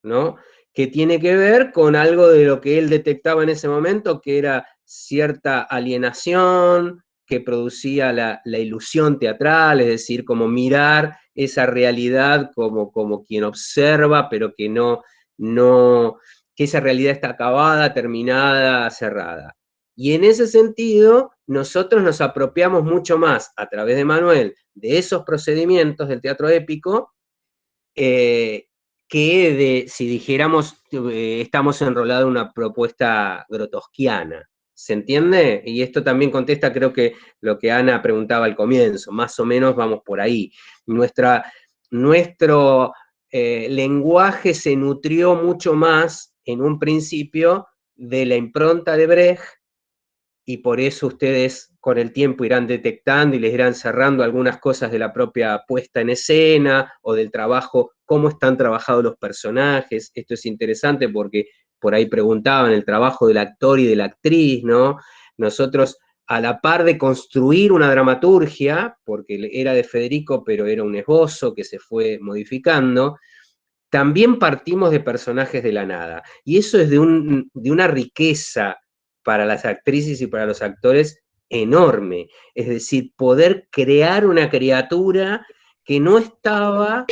¿no? Que tiene que ver con algo de lo que él detectaba en ese momento, que era cierta alienación que producía la ilusión teatral, es decir, como mirar esa realidad como quien observa, pero que no no, que esa realidad está acabada, terminada, cerrada. Y en ese sentido, nosotros nos apropiamos mucho más, a través de Manuel, de esos procedimientos del teatro épico, que de, si dijéramos, estamos enrolados en una propuesta grotowskiana. ¿Se entiende? Y esto también contesta, creo que lo que Ana preguntaba al comienzo, más o menos vamos por ahí. Nuestro lenguaje se nutrió mucho más en un principio de la impronta de Brecht, y por eso ustedes con el tiempo irán detectando y les irán cerrando algunas cosas de la propia puesta en escena o del trabajo, cómo están trabajados los personajes. Esto es interesante porque por ahí preguntaban el trabajo del actor y de la actriz, ¿no? Nosotros, a la par de construir una dramaturgia, porque era de Federico, pero era un esbozo que se fue modificando, también partimos de personajes de la nada. Y eso es de una riqueza para las actrices y para los actores enorme. Es decir, poder crear una criatura que no estaba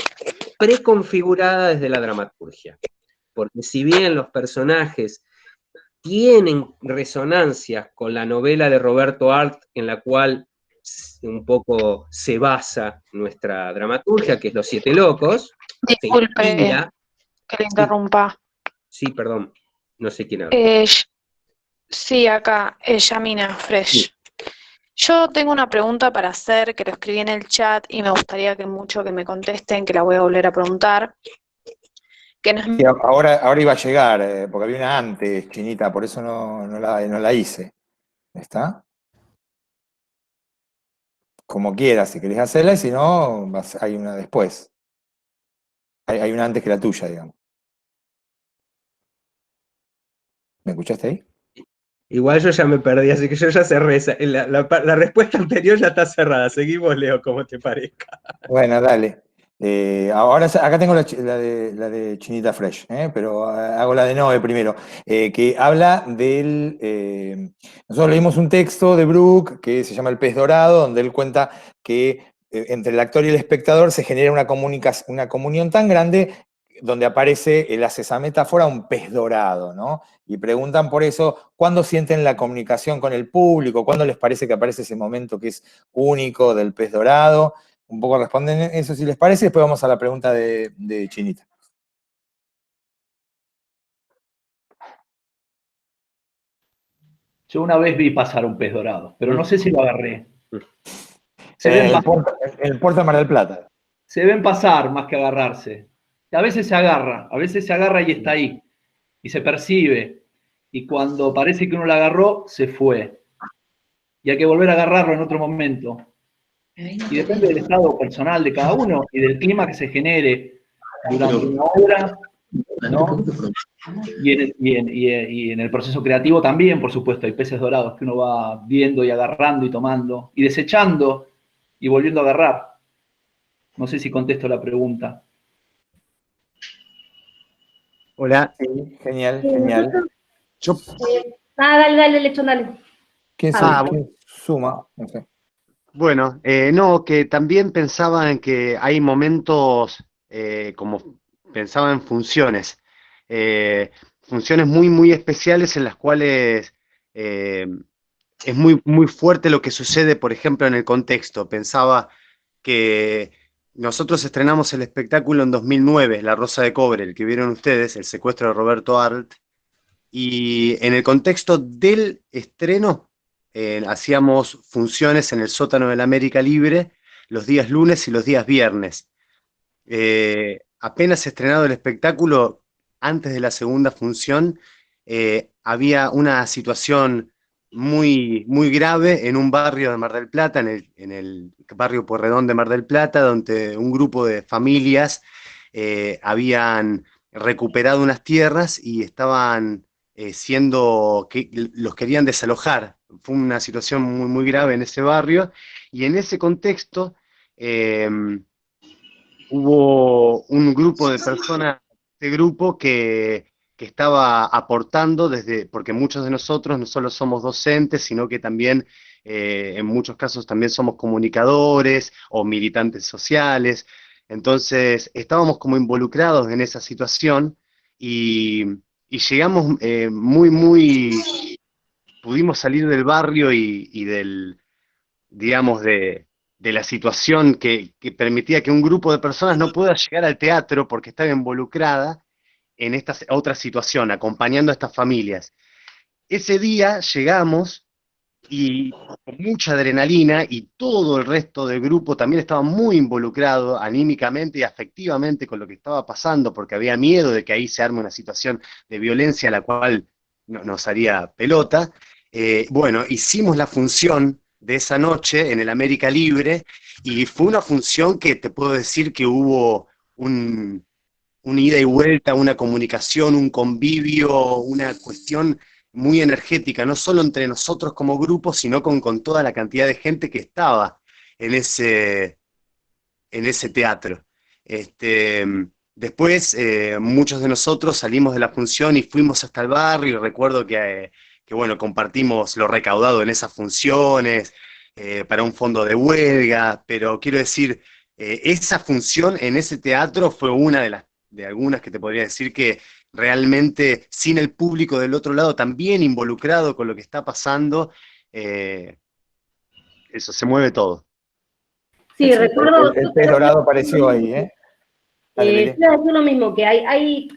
preconfigurada desde la dramaturgia. Porque si bien los personajes tienen resonancias con la novela de Roberto Arlt, en la cual un poco se basa nuestra dramaturgia, que es Los Siete Locos. Disculpe que le interrumpa. Sí, perdón, no sé quién habla. Sí, acá, Yamina Fresh. Sí. Yo tengo una pregunta para hacer, que lo escribí en el chat y me gustaría que me contesten, que la voy a volver a preguntar. Que no es... Sí, ahora iba a llegar, porque había una antes, Chinita, por eso no la hice. ¿Está? Como quieras, si querés hacerla, y si no, hay una después. Hay una antes que la tuya, digamos. ¿Me escuchaste ahí? Igual yo ya me perdí, así que yo ya cerré esa. La respuesta anterior ya está cerrada. Seguimos, Leo, como te parezca. Bueno, dale. Ahora acá tengo la de Chinita Fresh, pero hago la de Noé primero, que habla del... nosotros leímos un texto de Brooke que se llama El pez dorado, donde él cuenta que entre el actor y el espectador se genera una comunión tan grande donde aparece, él hace esa metáfora, un pez dorado, ¿no? Y preguntan por eso, ¿cuándo sienten la comunicación con el público? ¿Cuándo les parece que aparece ese momento que es único del pez dorado? Un poco responden eso si les parece, después vamos a la pregunta de Chinita. Yo una vez vi pasar un pez dorado, pero no sé si lo agarré. En el puerto de Mar del Plata. Se ven pasar más que agarrarse. A veces se agarra y está ahí, y se percibe, y cuando parece que uno la agarró, se fue. Y hay que volver a agarrarlo en otro momento. Y depende del estado personal de cada uno y del clima que se genere durante una obra, ¿no? Y en el proceso creativo también, por supuesto, hay peces dorados que uno va viendo y agarrando y tomando, y desechando y volviendo a agarrar. No sé si contesto la pregunta. Hola. Sí, genial. Dale, Lechón, dale. ¿Quién suma? No sé. Bueno, no, que también pensaba en que hay momentos, como pensaba en funciones, funciones muy, muy especiales en las cuales es muy, muy fuerte lo que sucede, por ejemplo, en el contexto. Pensaba que nosotros estrenamos el espectáculo en 2009, La Rosa de Cobre, el que vieron ustedes, el secuestro de Roberto Arlt, y en el contexto del estreno hacíamos funciones en el sótano de la América Libre los días lunes y los días viernes. Apenas estrenado el espectáculo, antes de la segunda función, había una situación muy, muy grave en un barrio de Mar del Plata, en el barrio Pueyrredón de Mar del Plata, donde un grupo de familias habían recuperado unas tierras y estaban que los querían desalojar. Fue una situación muy, muy grave en ese barrio, y en ese contexto hubo un grupo de personas, que estaba aportando porque muchos de nosotros no solo somos docentes, sino que también en muchos casos también somos comunicadores o militantes sociales. Entonces estábamos como involucrados en esa situación, y llegamos pudimos salir del barrio y del, digamos, de la situación que permitía que un grupo de personas no pueda llegar al teatro porque estaba involucrada en esta otra situación, acompañando a estas familias. Ese día llegamos y con mucha adrenalina, y todo el resto del grupo también estaba muy involucrado anímicamente y afectivamente con lo que estaba pasando, porque había miedo de que ahí se arme una situación de violencia a la cual nos haría pelota. Bueno, hicimos la función de esa noche en el América Libre, y fue una función que te puedo decir que hubo un ida y vuelta, una comunicación, un convivio, una cuestión muy energética, no solo entre nosotros como grupo, sino con toda la cantidad de gente que estaba en ese teatro. Después, muchos de nosotros salimos de la función y fuimos hasta el barrio, y recuerdo que bueno, compartimos lo recaudado en esas funciones, para un fondo de huelga, pero quiero decir, esa función en ese teatro fue una de algunas que te podría decir que realmente sin el público del otro lado también involucrado con lo que está pasando, eso, se mueve todo. Sí, recuerdo... El pez dorado apareció ahí, ¿eh? Es lo mismo, que hay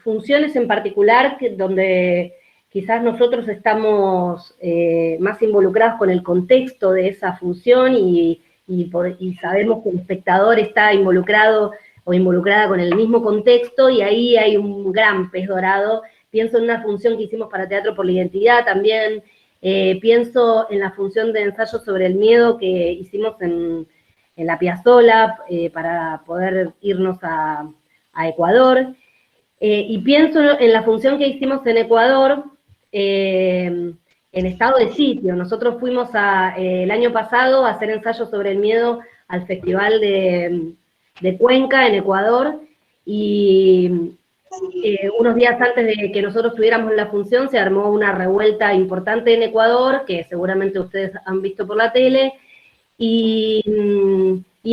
funciones en particular donde quizás nosotros estamos más involucrados con el contexto de esa función y sabemos que el espectador está involucrado o involucrada con el mismo contexto, y ahí hay un gran pez dorado. Pienso en una función que hicimos para Teatro por la Identidad también, pienso en la función de ensayo sobre el miedo que hicimos en la Piazzolla para poder irnos a Ecuador, y pienso en la función que hicimos en Ecuador en estado de sitio. Nosotros fuimos el año pasado a hacer ensayos sobre el miedo al Festival de Cuenca, en Ecuador, y unos días antes de que nosotros tuviéramos la función se armó una revuelta importante en Ecuador, que seguramente ustedes han visto por la tele, y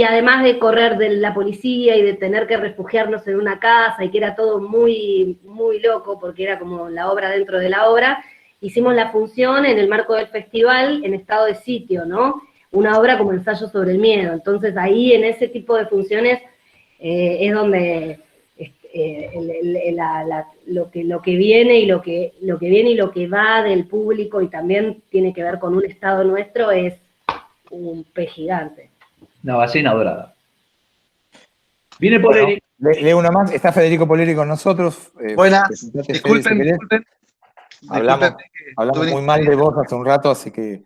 además de correr de la policía y de tener que refugiarnos en una casa, y que era todo muy, muy loco, porque era como la obra dentro de la obra, hicimos la función en el marco del festival en estado de sitio, ¿no? Una obra como ensayo sobre el miedo. Entonces ahí, en ese tipo de funciones, es donde lo que viene y lo que va del público, y también tiene que ver con un estado nuestro, es un pez gigante. Una ballena dorada. Viene Poleri. Bueno, leo una más. Está Federico Poleri con nosotros. Buenas. Disculpen. Hablamos muy mal de vos hace un rato, así que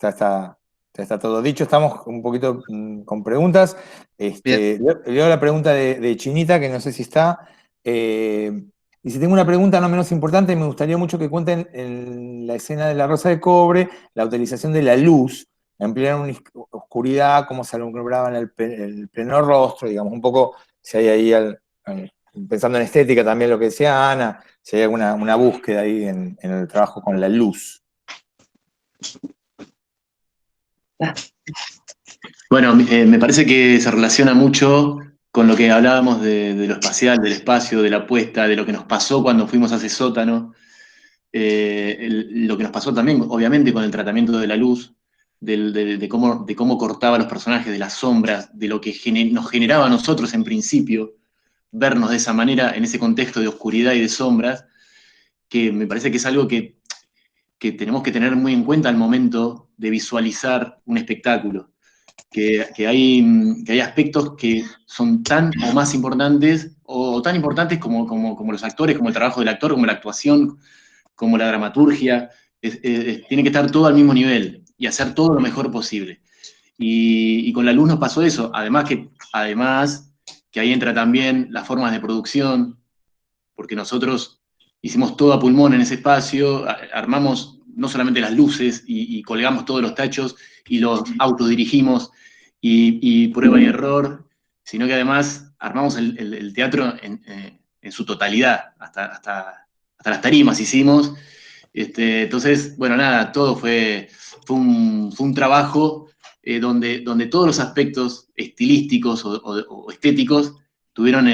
ya está todo dicho. Estamos un poquito con preguntas. Leo la pregunta de Chinita, que no sé si está. Dice: tengo una pregunta no menos importante, y me gustaría mucho que cuenten en la escena de La Rosa de Cobre la utilización de la luz en plena oscuridad, cómo se alumbraba en el pleno rostro, digamos, un poco, si hay ahí, pensando en estética también lo que decía Ana, si hay una búsqueda ahí en el trabajo con la luz. Bueno, me parece que se relaciona mucho con lo que hablábamos de lo espacial, del espacio, de la apuesta, de lo que nos pasó cuando fuimos a ese sótano, lo que nos pasó también, obviamente, con el tratamiento de la luz, de cómo cortaba a los personajes, de las sombras, de lo que nos generaba a nosotros en principio, vernos de esa manera, en ese contexto de oscuridad y de sombras, que me parece que es algo que tenemos que tener muy en cuenta al momento de visualizar un espectáculo. Que hay aspectos que son tan o más importantes, o tan importantes como los actores, como el trabajo del actor, como la actuación, como la dramaturgia. Tiene que estar todo al mismo nivel y hacer todo lo mejor posible. Y con la luz nos pasó eso, además que ahí entra también las formas de producción, porque nosotros hicimos todo a pulmón en ese espacio, armamos no solamente las luces y colgamos todos los tachos y los autodirigimos y prueba y error, sino que además armamos el teatro en su totalidad, hasta las tarimas hicimos. Entonces, bueno, nada, todo fue un trabajo donde todos los aspectos estilísticos o estéticos tuvieron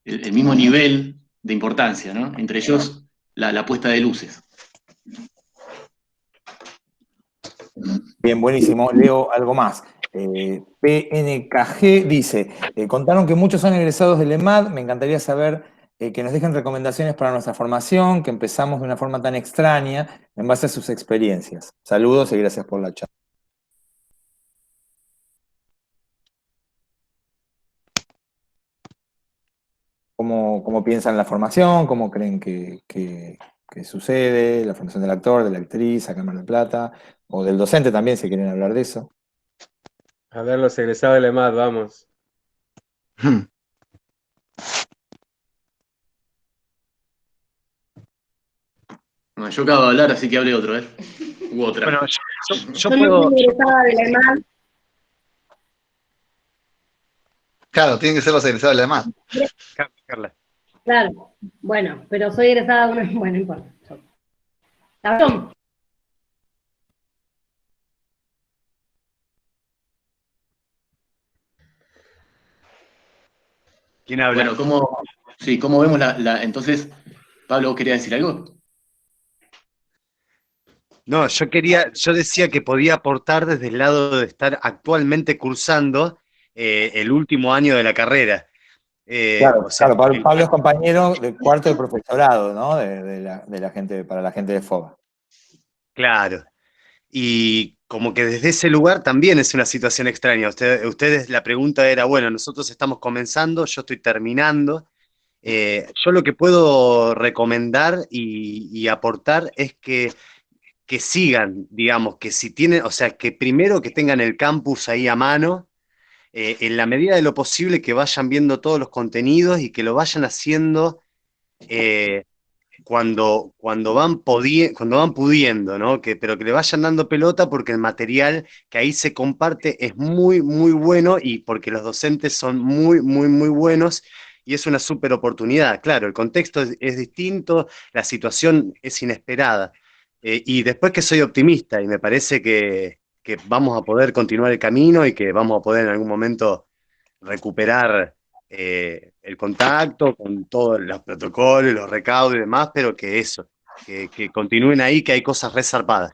el mismo nivel de importancia, ¿no? Entre ellos, la puesta de luces. Bien, buenísimo. Leo algo más. PNKG dice, contaron que muchos son egresados del EMAD, me encantaría saber que nos dejen recomendaciones para nuestra formación, que empezamos de una forma tan extraña en base a sus experiencias. Saludos y gracias por la charla. ¿Cómo piensan la formación? ¿Cómo creen que sucede? La formación del actor, de la actriz, acá en Mar del Plata, o del docente también, si quieren hablar de eso. A ver, los egresados del EMAD, vamos. No, yo acabo de hablar, así que hable otro, ¿eh? U otra. Bueno, yo no puedo... soy egresada de la EMAD. Claro, tienen que ser los egresados de la EMAD. Carla. Claro, bueno, pero soy egresada de una... Bueno, no importa. ¿Cabrón? ¿Quién habla? Bueno, ¿cómo vemos entonces, Pablo, ¿quería decir algo? No, yo decía que podía aportar desde el lado de estar actualmente cursando el último año de la carrera. Claro, O sea, Pablo es compañero de cuarto de profesorado, ¿no? De la gente, para la gente de FOBA. Claro. Y como que desde ese lugar también es una situación extraña. Ustedes, la pregunta era, bueno, nosotros estamos comenzando, yo estoy terminando. Yo lo que puedo recomendar y aportar es que sigan, digamos, que si tienen, o sea, que primero que tengan el campus ahí a mano, en la medida de lo posible que vayan viendo todos los contenidos y que lo vayan haciendo cuando van pudiendo, ¿no? Pero que le vayan dando pelota porque el material que ahí se comparte es muy, muy bueno y porque los docentes son muy, muy, muy buenos y es una súper oportunidad. Claro, el contexto es distinto, la situación es inesperada. Y después que soy optimista y me parece que vamos a poder continuar el camino y que vamos a poder en algún momento recuperar el contacto con todos los protocolos, los recaudos y demás, pero que continúen ahí, que hay cosas resarpadas.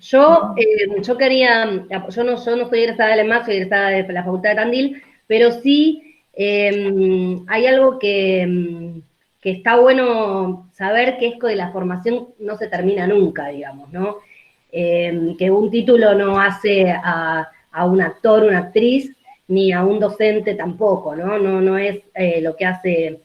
Yo quería, yo no soy egresada de la EMAD, soy egresada de la Facultad de Tandil, pero sí hay algo que está bueno saber, que es que la formación no se termina nunca, digamos, ¿no? Que un título no hace a un actor, una actriz, ni a un docente tampoco, ¿no? No es lo que hace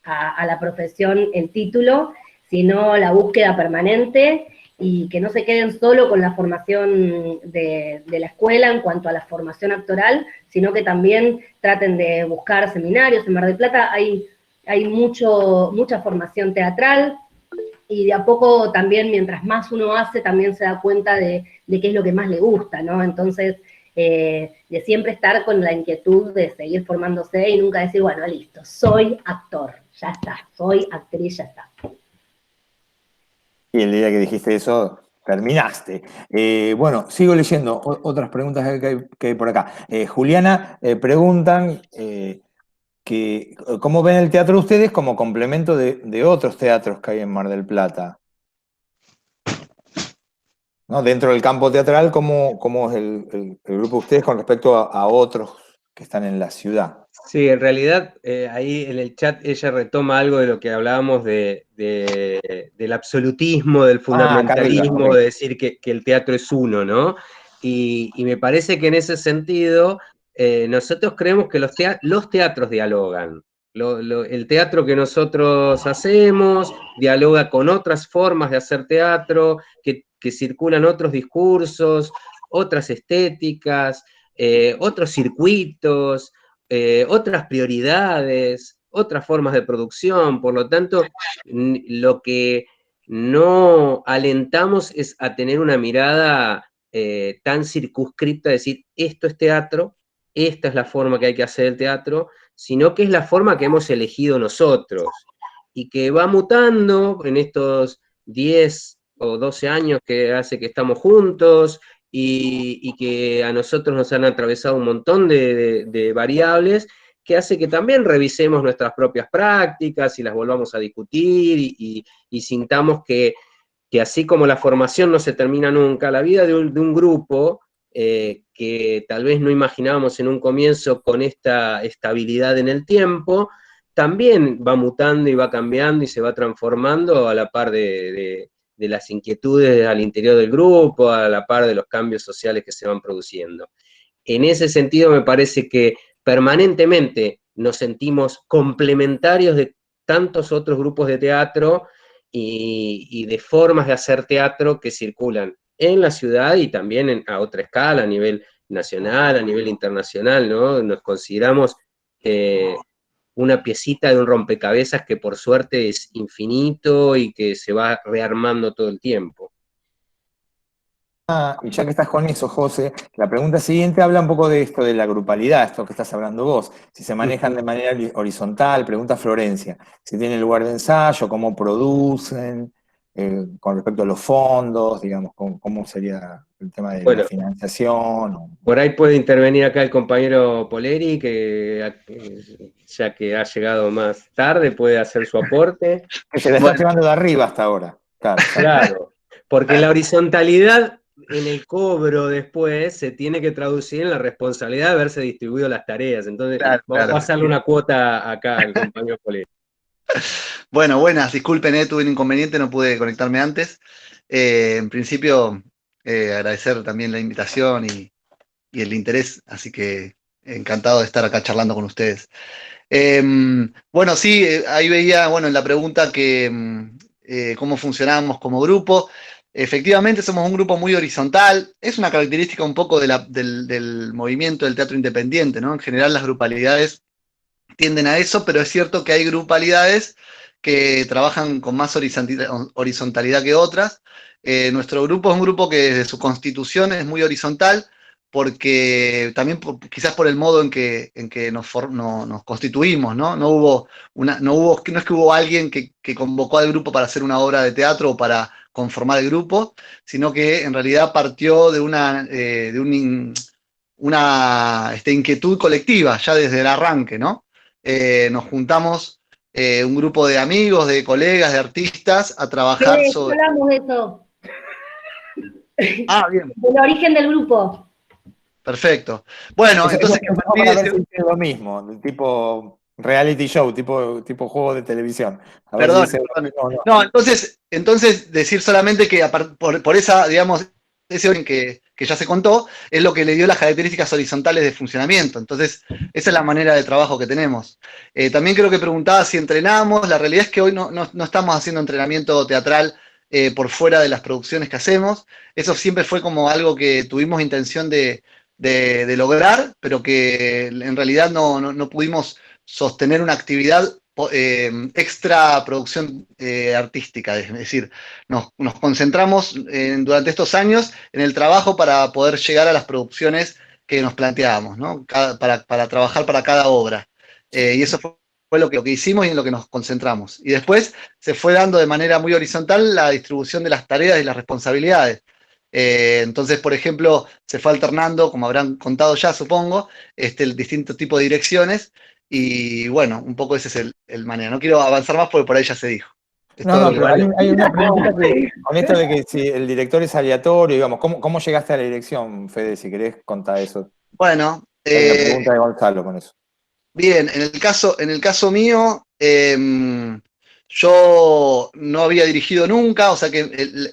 a la profesión el título, sino la búsqueda permanente y que no se queden solo con la formación de la escuela en cuanto a la formación actoral, sino que también traten de buscar seminarios. En Mar del Plata hay mucha formación teatral, y de a poco también, mientras más uno hace, también se da cuenta de qué es lo que más le gusta, ¿no? Entonces, de siempre estar con la inquietud de seguir formándose y nunca decir, bueno, listo, soy actor, ya está, soy actriz, ya está. Y el día que dijiste eso, terminaste. Bueno, sigo leyendo otras preguntas que hay por acá. Juliana, preguntan cómo ven el teatro ustedes como complemento de otros teatros que hay en Mar del Plata. ¿No? Dentro del campo teatral, ¿cómo es el grupo de ustedes con respecto a otros que están en la ciudad? Sí, en realidad ahí en el chat ella retoma algo de lo que hablábamos del absolutismo, del fundamentalismo, de decir que el teatro es uno, ¿no? Y me parece que en ese sentido nosotros creemos que los teatros dialogan. El teatro que nosotros hacemos dialoga con otras formas de hacer teatro, que circulan otros discursos, otras estéticas, otros circuitos, otras prioridades, otras formas de producción. Por lo tanto, lo que no alentamos es a tener una mirada tan circunscripta, de decir, esto es teatro, esta es la forma que hay que hacer el teatro, sino que es la forma que hemos elegido nosotros, y que va mutando en estos 10 o 12 años que hace que estamos juntos, y que a nosotros nos han atravesado un montón de variables que hace que también revisemos nuestras propias prácticas y las volvamos a discutir y sintamos que así como la formación no se termina nunca, la vida de un grupo que tal vez no imaginábamos en un comienzo con esta estabilidad en el tiempo, también va mutando y va cambiando y se va transformando a la par de las inquietudes al interior del grupo, a la par de los cambios sociales que se van produciendo. En ese sentido me parece que permanentemente nos sentimos complementarios de tantos otros grupos de teatro y de formas de hacer teatro que circulan en la ciudad y también a otra escala, a nivel nacional, a nivel internacional, ¿no? Nos consideramos una piecita de un rompecabezas que por suerte es infinito y que se va rearmando todo el tiempo. Y ya que estás con eso, José, la pregunta siguiente habla un poco de esto, de la grupalidad, esto que estás hablando vos. Si se manejan de manera horizontal, pregunta Florencia, si tienen lugar de ensayo, cómo producen, con respecto a los fondos, digamos, cómo sería el tema de la financiación. Por ahí puede intervenir acá el compañero Poleri, que ya que ha llegado más tarde, puede hacer su aporte. Que se la está llevando de arriba hasta ahora. Claro, porque la horizontalidad en el cobro después se tiene que traducir en la responsabilidad de haberse distribuido las tareas. Entonces, vamos a pasarle una cuota acá al compañero Poleri. Bueno, buenas, disculpen, tuve un inconveniente, no pude conectarme antes. En principio, agradecer también la invitación y el interés, así que encantado de estar acá charlando con ustedes. Bueno, sí, ahí veía, bueno, en la pregunta que cómo funcionamos como grupo. Efectivamente, somos un grupo muy horizontal. Es una característica un poco del movimiento del teatro independiente, ¿no? En general, las grupalidades tienden a eso, pero es cierto que hay grupalidades que trabajan con más horizontalidad que otras. Nuestro grupo es un grupo que desde su constitución es muy horizontal, porque también quizás por el modo en que nos constituimos, ¿no? No es que hubo alguien que convocó al grupo para hacer una obra de teatro o para conformar el grupo, sino que en realidad partió de una inquietud colectiva, ya desde el arranque, ¿no? Nos juntamos un grupo de amigos, de colegas, de artistas a trabajar sobre... hablamos de eso. Bien. Del origen del grupo. Perfecto. Bueno, entonces... Es lo mismo, tipo reality show, tipo juego de televisión. Perdón. No, entonces decir solamente que por esa, digamos, ese orden que ya se contó, es lo que le dio las características horizontales de funcionamiento. Entonces, esa es la manera de trabajo que tenemos. También creo que preguntaba si entrenamos. La realidad es que hoy no estamos haciendo entrenamiento teatral por fuera de las producciones que hacemos. Eso siempre fue como algo que tuvimos intención de lograr, pero que en realidad no pudimos sostener una actividad extra producción artística, es decir, nos concentramos durante estos años en el trabajo para poder llegar a las producciones que nos planteábamos, ¿no? Para trabajar para cada obra. Y eso fue lo que hicimos y en lo que nos concentramos. Y después se fue dando de manera muy horizontal la distribución de las tareas y las responsabilidades. Entonces, por ejemplo, se fue alternando, como habrán contado ya, supongo, el distinto tipo de direcciones. Y bueno, un poco ese es el manejo. No quiero avanzar más porque por ahí ya se dijo. Pero hay una pregunta con esto de que si el director es aleatorio, digamos, ¿cómo llegaste a la dirección, Fede? Si querés contar eso. Bueno, hay una pregunta de Gonzalo con eso. Bien, en el caso mío, yo no había dirigido nunca, o sea que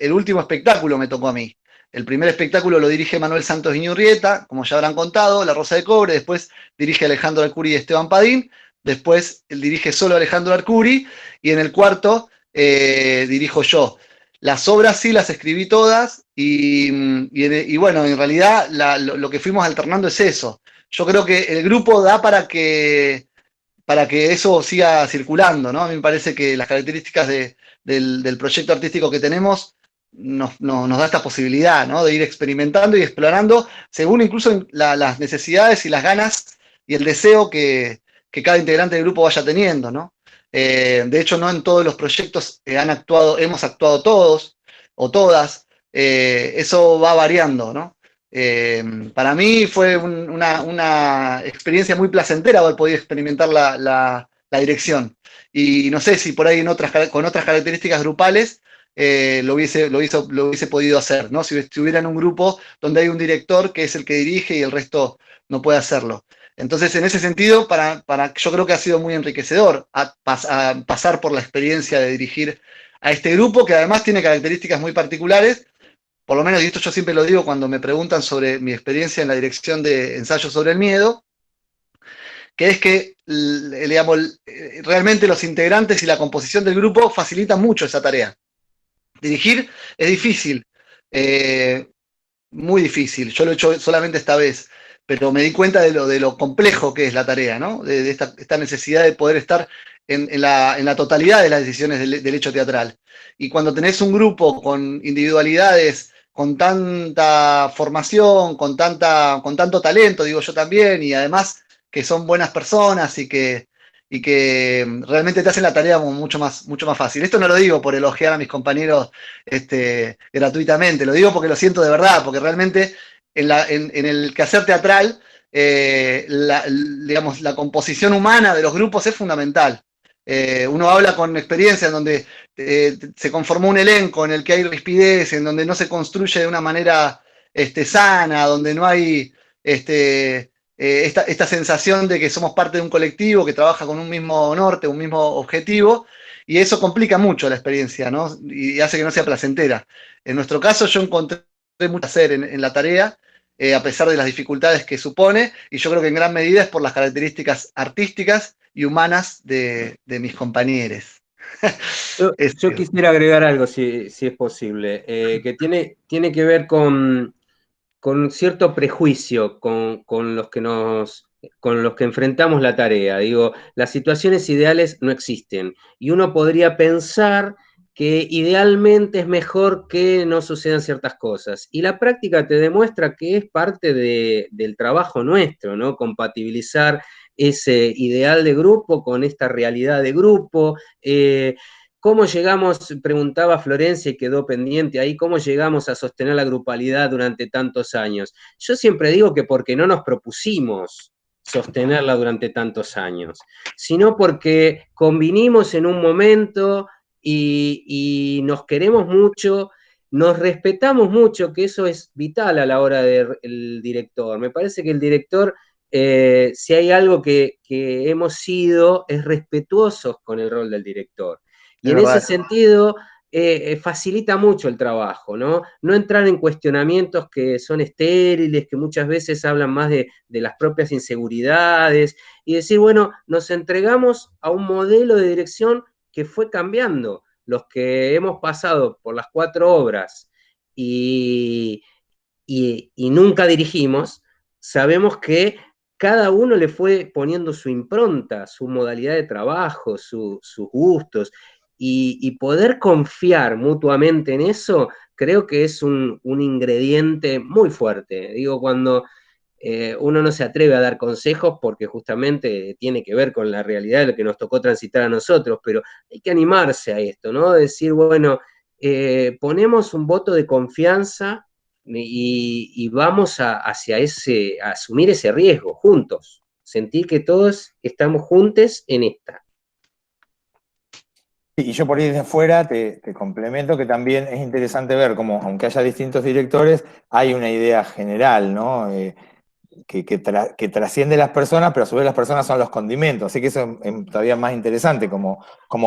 el último espectáculo me tocó a mí. El primer espectáculo lo dirige Manuel Santos Iñurrieta, como ya habrán contado, La Rosa de Cobre, después dirige Alejandro Arcuri y Esteban Padín, después él dirige solo Alejandro Arcuri, y en el cuarto dirijo yo. Las obras sí las escribí todas, y bueno, en realidad lo que fuimos alternando es eso. Yo creo que el grupo da para que eso siga circulando, ¿no? A mí me parece que las características del proyecto artístico que tenemos nos da esta posibilidad, ¿no? De ir experimentando y explorando según incluso las necesidades y las ganas y el deseo que cada integrante del grupo vaya teniendo, ¿no? De hecho, no en todos los proyectos hemos actuado todos o todas. Eso va variando, ¿no? Para mí fue una experiencia muy placentera haber podido experimentar la dirección. Y no sé si por ahí con otras características grupales lo hubiese podido hacer, ¿no? Si estuviera en un grupo donde hay un director que es el que dirige y el resto no puede hacerlo. Entonces, en ese sentido, yo creo que ha sido muy enriquecedor a pasar por la experiencia de dirigir a este grupo, que además tiene características muy particulares. Por lo menos, y esto yo siempre lo digo cuando me preguntan sobre mi experiencia en la dirección de Ensayos sobre el Miedo, que es que, digamos, realmente los integrantes y la composición del grupo facilitan mucho esa tarea. Dirigir es difícil, muy difícil. Yo lo he hecho solamente esta vez, pero me di cuenta de lo complejo que es la tarea, ¿no? De esta necesidad de poder estar en la totalidad de las decisiones del hecho teatral. Y cuando tenés un grupo con individualidades, con tanta formación, con tanto talento, digo yo también, y además que son buenas personas y que realmente te hacen la tarea como mucho más fácil. Esto no lo digo por elogiar a mis compañeros gratuitamente, lo digo porque lo siento de verdad, porque realmente en el quehacer teatral, digamos, la composición humana de los grupos es fundamental. Uno habla con experiencia en donde se conformó un elenco en el que hay rispidez, en donde no se construye de una manera sana, donde no hay esta sensación de que somos parte de un colectivo que trabaja con un mismo norte, un mismo objetivo, y eso complica mucho la experiencia, ¿no? Y hace que no sea placentera. En nuestro caso yo encontré mucho hacer en la tarea, a pesar de las dificultades que supone, y yo creo que en gran medida es por las características artísticas y humanas de mis compañeros. Yo quisiera agregar algo, si es posible, que tiene que ver con cierto prejuicio con los que enfrentamos la tarea. Digo, las situaciones ideales no existen. Y uno podría pensar que idealmente es mejor que no sucedan ciertas cosas. Y la práctica te demuestra que es parte del trabajo nuestro, ¿no? Compatibilizar ese ideal de grupo con esta realidad de grupo. ¿Cómo llegamos, preguntaba Florencia y quedó pendiente ahí, cómo llegamos a sostener la grupalidad durante tantos años? Yo siempre digo que porque no nos propusimos sostenerla durante tantos años, sino porque convinimos en un momento y nos queremos mucho, nos respetamos mucho, que eso es vital a la hora del director. Me parece que el director, si hay algo que hemos sido, es respetuosos con el rol del director. Y en ese sentido, facilita mucho el trabajo, ¿no? No entrar en cuestionamientos que son estériles, que muchas veces hablan más de las propias inseguridades, y decir, bueno, nos entregamos a un modelo de dirección que fue cambiando. Los que hemos pasado por las 4 obras y nunca dirigimos, sabemos que cada uno le fue poniendo su impronta, su modalidad de trabajo, sus gustos, y poder confiar mutuamente en eso, creo que es un ingrediente muy fuerte. Digo, cuando uno no se atreve a dar consejos porque justamente tiene que ver con la realidad de lo que nos tocó transitar a nosotros, pero hay que animarse a esto, ¿no? Decir, bueno, ponemos un voto de confianza y vamos a asumir ese riesgo juntos, sentir que todos estamos juntos en esta. Y yo por ahí desde afuera te complemento que también es interesante ver cómo, aunque haya distintos directores, hay una idea general, ¿no? Que trasciende las personas, pero a su vez las personas son los condimentos. Así que eso es todavía más interesante como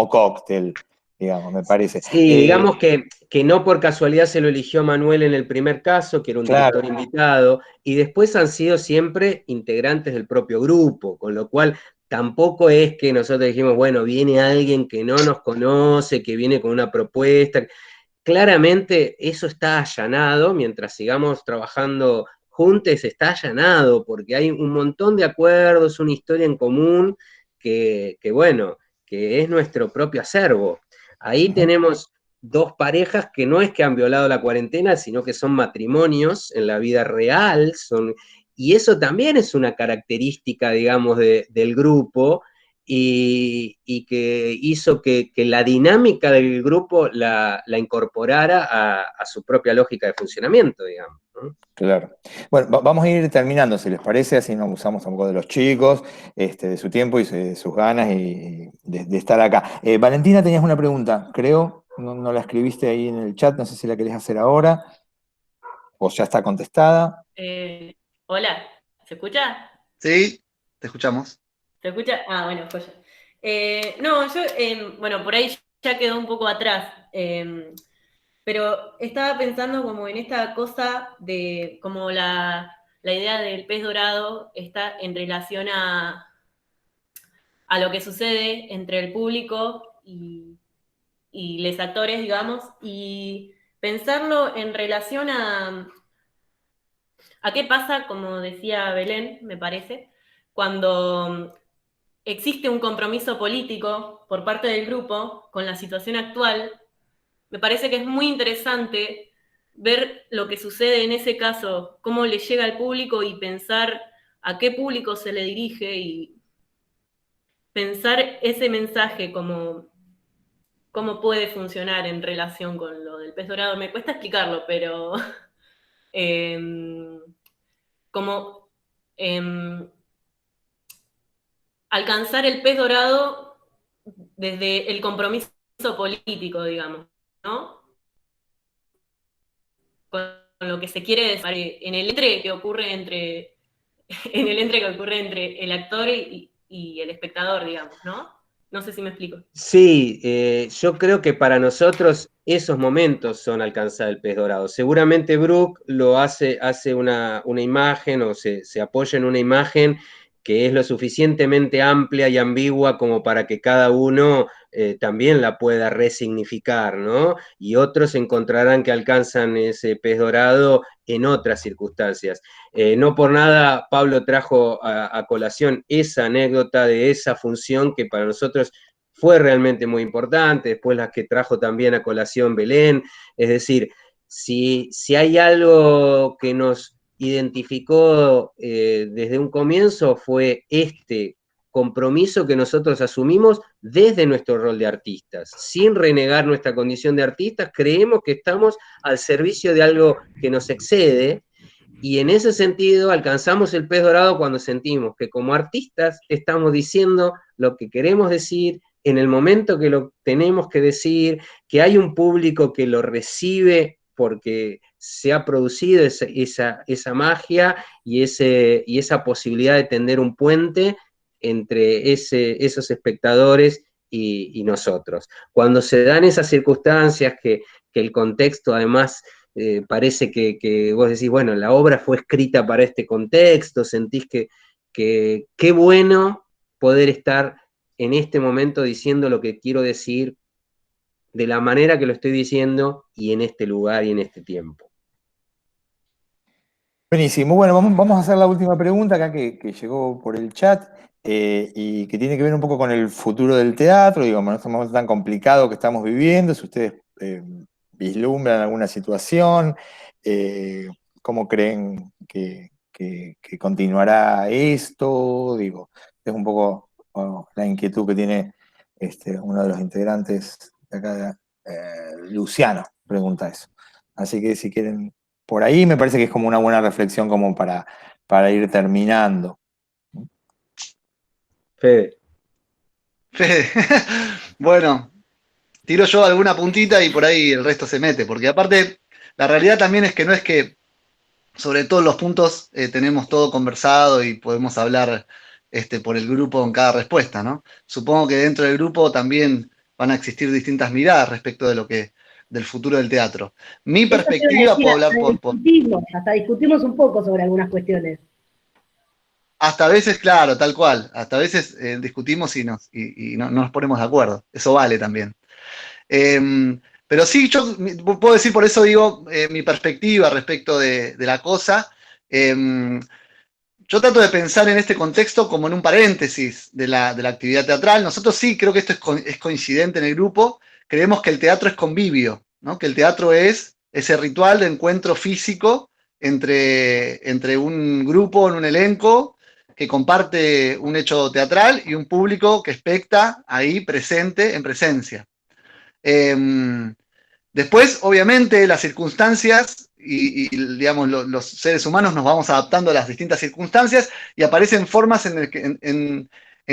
cóctel, digamos, me parece. Sí, digamos que no por casualidad se lo eligió Manuel en el primer caso, que era un director invitado, y después han sido siempre integrantes del propio grupo, con lo cual tampoco es que nosotros dijimos, bueno, viene alguien que no nos conoce, que viene con una propuesta. Claramente eso está allanado, mientras sigamos trabajando juntos está allanado, porque hay un montón de acuerdos, una historia en común, que bueno, que es nuestro propio acervo. Ahí tenemos 2 parejas que no es que han violado la cuarentena, sino que son matrimonios en la vida real, y eso también es una característica, digamos, del grupo, y que hizo que la dinámica del grupo la incorporara a su propia lógica de funcionamiento, digamos, ¿no? Claro. Bueno, vamos a ir terminando, si les parece, así no abusamos tampoco de los chicos, de su tiempo y de sus ganas y de estar acá. Valentina, tenías una pregunta, creo, no la escribiste ahí en el chat, no sé si la querés hacer ahora, o ya está contestada. Hola, ¿se escucha? Sí, te escuchamos. ¿Se escucha? Ah, bueno, joya. No, yo, bueno, por ahí ya quedó un poco atrás, pero estaba pensando como en esta cosa de como la idea del pez dorado está en relación a lo que sucede entre el público y los actores, digamos, y pensarlo en relación a qué pasa, como decía Belén, me parece, cuando existe un compromiso político por parte del grupo con la situación actual. Me parece que es muy interesante ver lo que sucede en ese caso, cómo le llega al público y pensar a qué público se le dirige y pensar ese mensaje como cómo puede funcionar en relación con lo del pez dorado. Me cuesta explicarlo, pero como alcanzar el pez dorado desde el compromiso político, digamos, ¿no? Con lo que se quiere decir en el entre que ocurre entre el actor y el espectador, digamos, ¿no? No sé si me explico. Sí, yo creo que para nosotros esos momentos son alcanzar el pez dorado. Seguramente Brooke lo hace una imagen o se apoya en una imagen que es lo suficientemente amplia y ambigua como para que cada uno también la pueda resignificar, ¿no? Y otros encontrarán que alcanzan ese pez dorado en otras circunstancias. No por nada Pablo trajo a colación esa anécdota de esa función que para nosotros fue realmente muy importante, después las que trajo también a colación Belén. Es decir, si hay algo que nos identificó desde un comienzo fue este compromiso que nosotros asumimos desde nuestro rol de artistas. Sin renegar nuestra condición de artistas, creemos que estamos al servicio de algo que nos excede, y en ese sentido alcanzamos el pez dorado cuando sentimos que como artistas estamos diciendo lo que queremos decir en el momento que lo tenemos que decir, que hay un público que lo recibe porque se ha producido esa magia y esa posibilidad de tender un puente entre esos espectadores y nosotros. Cuando se dan esas circunstancias que el contexto además parece que vos decís, bueno, la obra fue escrita para este contexto, sentís que qué bueno poder estar en este momento diciendo lo que quiero decir de la manera que lo estoy diciendo y en este lugar y en este tiempo. Buenísimo. Bueno, vamos a hacer la última pregunta acá que llegó por el chat y que tiene que ver un poco con el futuro del teatro, digamos, en este momento tan complicado que estamos viviendo, si ustedes vislumbran alguna situación, cómo creen que continuará esto, digo, es un poco la inquietud que tiene uno de los integrantes de acá, Luciano, pregunta eso. Así que si quieren, por ahí me parece que es como una buena reflexión como para ir terminando. Fede. Bueno, tiro yo alguna puntita y por ahí el resto se mete, porque aparte, la realidad también es que no es que sobre todos los puntos tenemos todo conversado y podemos hablar por el grupo en cada respuesta, ¿no? Supongo que dentro del grupo también van a existir distintas miradas respecto de del futuro del teatro. Mi perspectiva, puedo hablar hasta discutimos un poco sobre algunas cuestiones. Hasta a veces, claro, tal cual. Hasta a veces discutimos y no nos ponemos de acuerdo. Eso vale también. Pero sí, yo puedo decir, por eso digo, mi perspectiva respecto de la cosa. Yo trato de pensar en este contexto como en un paréntesis de la actividad teatral. Nosotros sí, creo que esto es coincidente en el grupo. Creemos que el teatro es convivio, ¿no? Que el teatro es ese ritual de encuentro físico entre un grupo, en un elenco, que comparte un hecho teatral y un público que especta ahí presente, en presencia. Después, obviamente, las circunstancias y digamos, los seres humanos nos vamos adaptando a las distintas circunstancias y aparecen formas en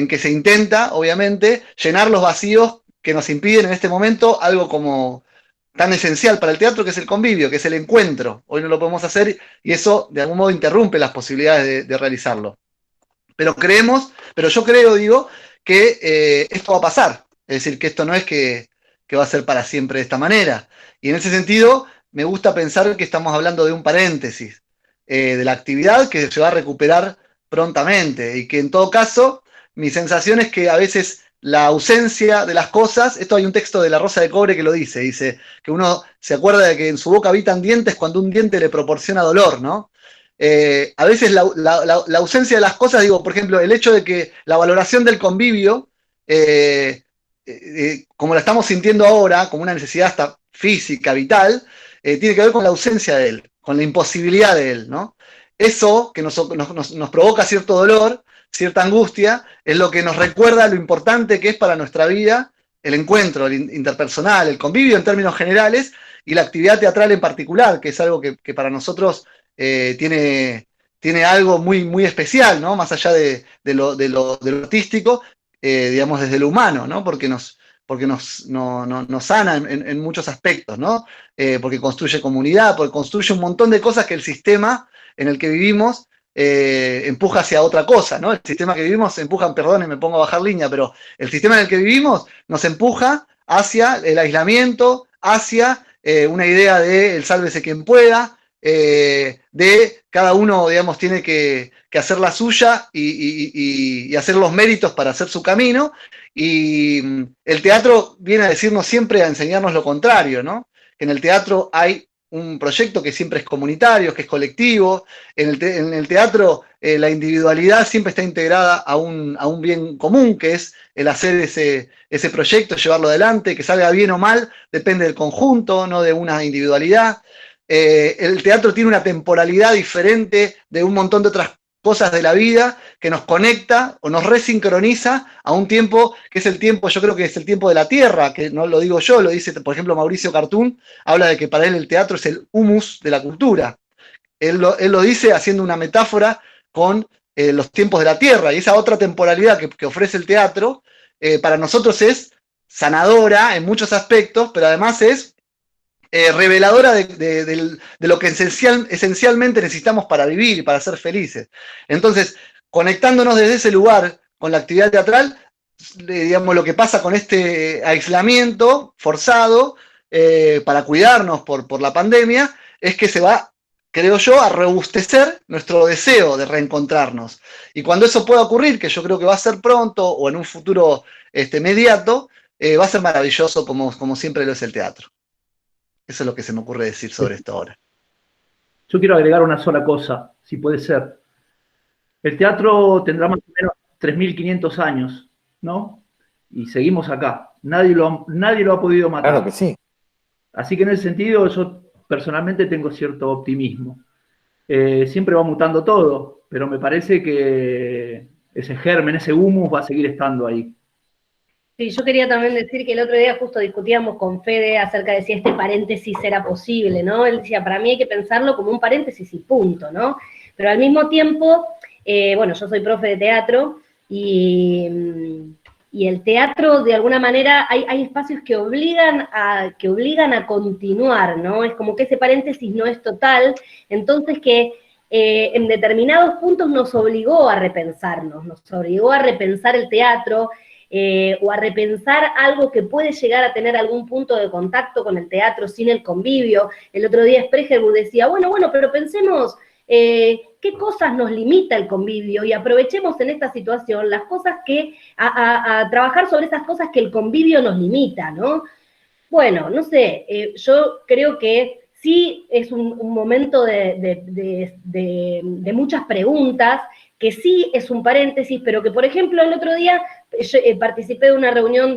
que se intenta, obviamente, llenar los vacíos que nos impiden en este momento algo como tan esencial para el teatro, que es el convivio, que es el encuentro. Hoy no lo podemos hacer y eso, de algún modo, interrumpe las posibilidades de realizarlo. Pero yo creo, digo, que esto va a pasar. Es decir, que esto no es que va a ser para siempre de esta manera. Y en ese sentido, me gusta pensar que estamos hablando de un paréntesis, de la actividad que se va a recuperar prontamente y que en todo caso, mi sensación es que a veces la ausencia de las cosas, esto hay un texto de La Rosa de Cobre que lo dice que uno se acuerda de que en su boca habitan dientes cuando un diente le proporciona dolor, ¿no? A veces la ausencia de las cosas, digo, por ejemplo, el hecho de que la valoración del convivio, como la estamos sintiendo ahora, como una necesidad hasta física, vital, tiene que ver con la ausencia de él, con la imposibilidad de él, ¿no? Eso que nos provoca cierto dolor, cierta angustia, es lo que nos recuerda lo importante que es para nuestra vida el encuentro, el interpersonal, el convivio en términos generales, y la actividad teatral en particular, que es algo que para nosotros tiene algo muy, muy especial, ¿no? Más allá de lo artístico, digamos, desde lo humano, ¿no? Porque nos sana en muchos aspectos, ¿no? Porque construye comunidad, porque construye un montón de cosas que el sistema en el que vivimos empuja hacia otra cosa, ¿no? El sistema que vivimos empuja, perdón, y me pongo a bajar línea, pero el sistema en el que vivimos nos empuja hacia el aislamiento, hacia una idea de el sálvese quien pueda, de cada uno, digamos, tiene que hacer la suya y hacer los méritos para hacer su camino, y el teatro viene a decirnos siempre, a enseñarnos lo contrario, ¿no? Que en el teatro hay un proyecto que siempre es comunitario, que es colectivo. En el teatro la individualidad siempre está integrada a un bien común, que es el hacer ese proyecto, llevarlo adelante, que salga bien o mal, depende del conjunto, no de una individualidad. El teatro tiene una temporalidad diferente de un montón de otras cosas de la vida que nos conecta o nos resincroniza a un tiempo que es el tiempo, yo creo que es el tiempo de la tierra, que no lo digo yo, lo dice, por ejemplo, Mauricio Cartún, habla de que para él el teatro es el humus de la cultura. Él lo dice haciendo una metáfora con los tiempos de la tierra, y esa otra temporalidad que ofrece el teatro, para nosotros es sanadora en muchos aspectos, pero además es reveladora de lo que esencialmente necesitamos para vivir y para ser felices. Entonces, conectándonos desde ese lugar con la actividad teatral, digamos, lo que pasa con este aislamiento forzado para cuidarnos por la pandemia, es que se va, creo yo, a robustecer nuestro deseo de reencontrarnos. Y cuando eso pueda ocurrir, que yo creo que va a ser pronto o en un futuro inmediato, va a ser maravilloso como siempre lo es el teatro. Eso es lo que se me ocurre decir sobre esto ahora. Yo quiero agregar una sola cosa, si puede ser. El teatro tendrá más o menos 3.500 años, ¿no? Y seguimos acá. Nadie lo ha podido matar. Claro que sí. Así que en ese sentido yo personalmente tengo cierto optimismo. Siempre va mutando todo, pero me parece que ese germen, ese humus va a seguir estando ahí. Sí, yo quería también decir que el otro día justo discutíamos con Fede acerca de si este paréntesis era posible, ¿no? Él decía, para mí hay que pensarlo como un paréntesis y punto, ¿no? Pero al mismo tiempo, bueno, yo soy profe de teatro y el teatro, de alguna manera, hay espacios que obligan a continuar, ¿no? Es como que ese paréntesis no es total, entonces que en determinados puntos nos obligó a repensarnos, nos obligó a repensar el teatro, o a repensar algo que puede llegar a tener algún punto de contacto con el teatro sin el convivio. El otro día Spregelburg decía, bueno, pero pensemos qué cosas nos limita el convivio y aprovechemos en esta situación las cosas a trabajar sobre esas cosas que el convivio nos limita, ¿no? Bueno, no sé, yo creo que sí es un momento de muchas preguntas, que sí es un paréntesis, pero que, por ejemplo, el otro día yo participé de una reunión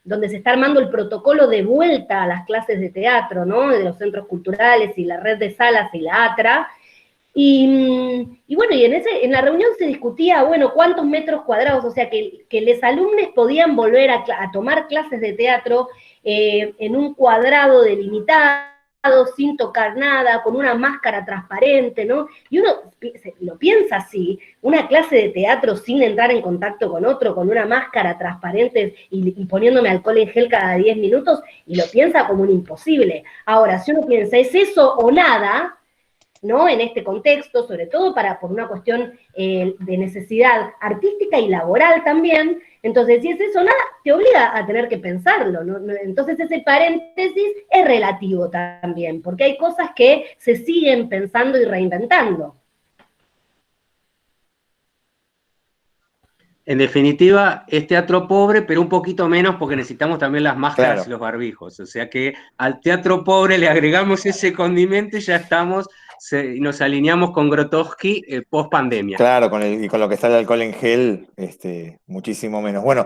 donde se está armando el protocolo de vuelta a las clases de teatro, ¿no? De los centros culturales y la red de salas y la ATRA, Y bueno, y en la reunión se discutía, bueno, cuántos metros cuadrados, o sea, que los alumnos podían volver a tomar clases de teatro en un cuadrado delimitado, sin tocar nada, con una máscara transparente, ¿no? Y uno lo piensa así, una clase de teatro sin entrar en contacto con otro, con una máscara transparente y poniéndome alcohol en gel cada 10 minutos, y lo piensa como un imposible. Ahora, si uno piensa, ¿es eso o nada?, ¿no? En este contexto, sobre todo por una cuestión de necesidad artística y laboral también. Entonces, si es eso, nada, te obliga a tener que pensarlo, ¿no? Entonces, ese paréntesis es relativo también, porque hay cosas que se siguen pensando y reinventando. En definitiva, es teatro pobre, pero un poquito menos porque necesitamos también las máscaras y los barbijos. O sea que al teatro pobre le agregamos ese condimento y ya estamos, nos alineamos con Grotowski post pandemia. Claro, y con lo que está el alcohol en gel, muchísimo menos. Bueno,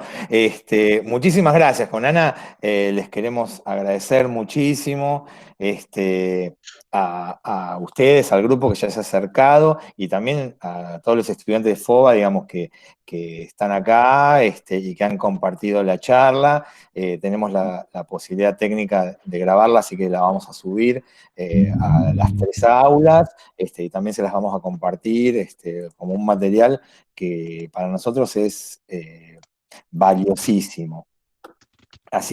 muchísimas gracias. Con Ana les queremos agradecer muchísimo a ustedes, al grupo que ya se ha acercado, y también a todos los estudiantes de FOBA, digamos, que están acá y que han compartido la charla. Tenemos la posibilidad técnica de grabarla, así que la vamos a subir a las 3 aulas, y también se las vamos a compartir como un material que para nosotros es valiosísimo. Así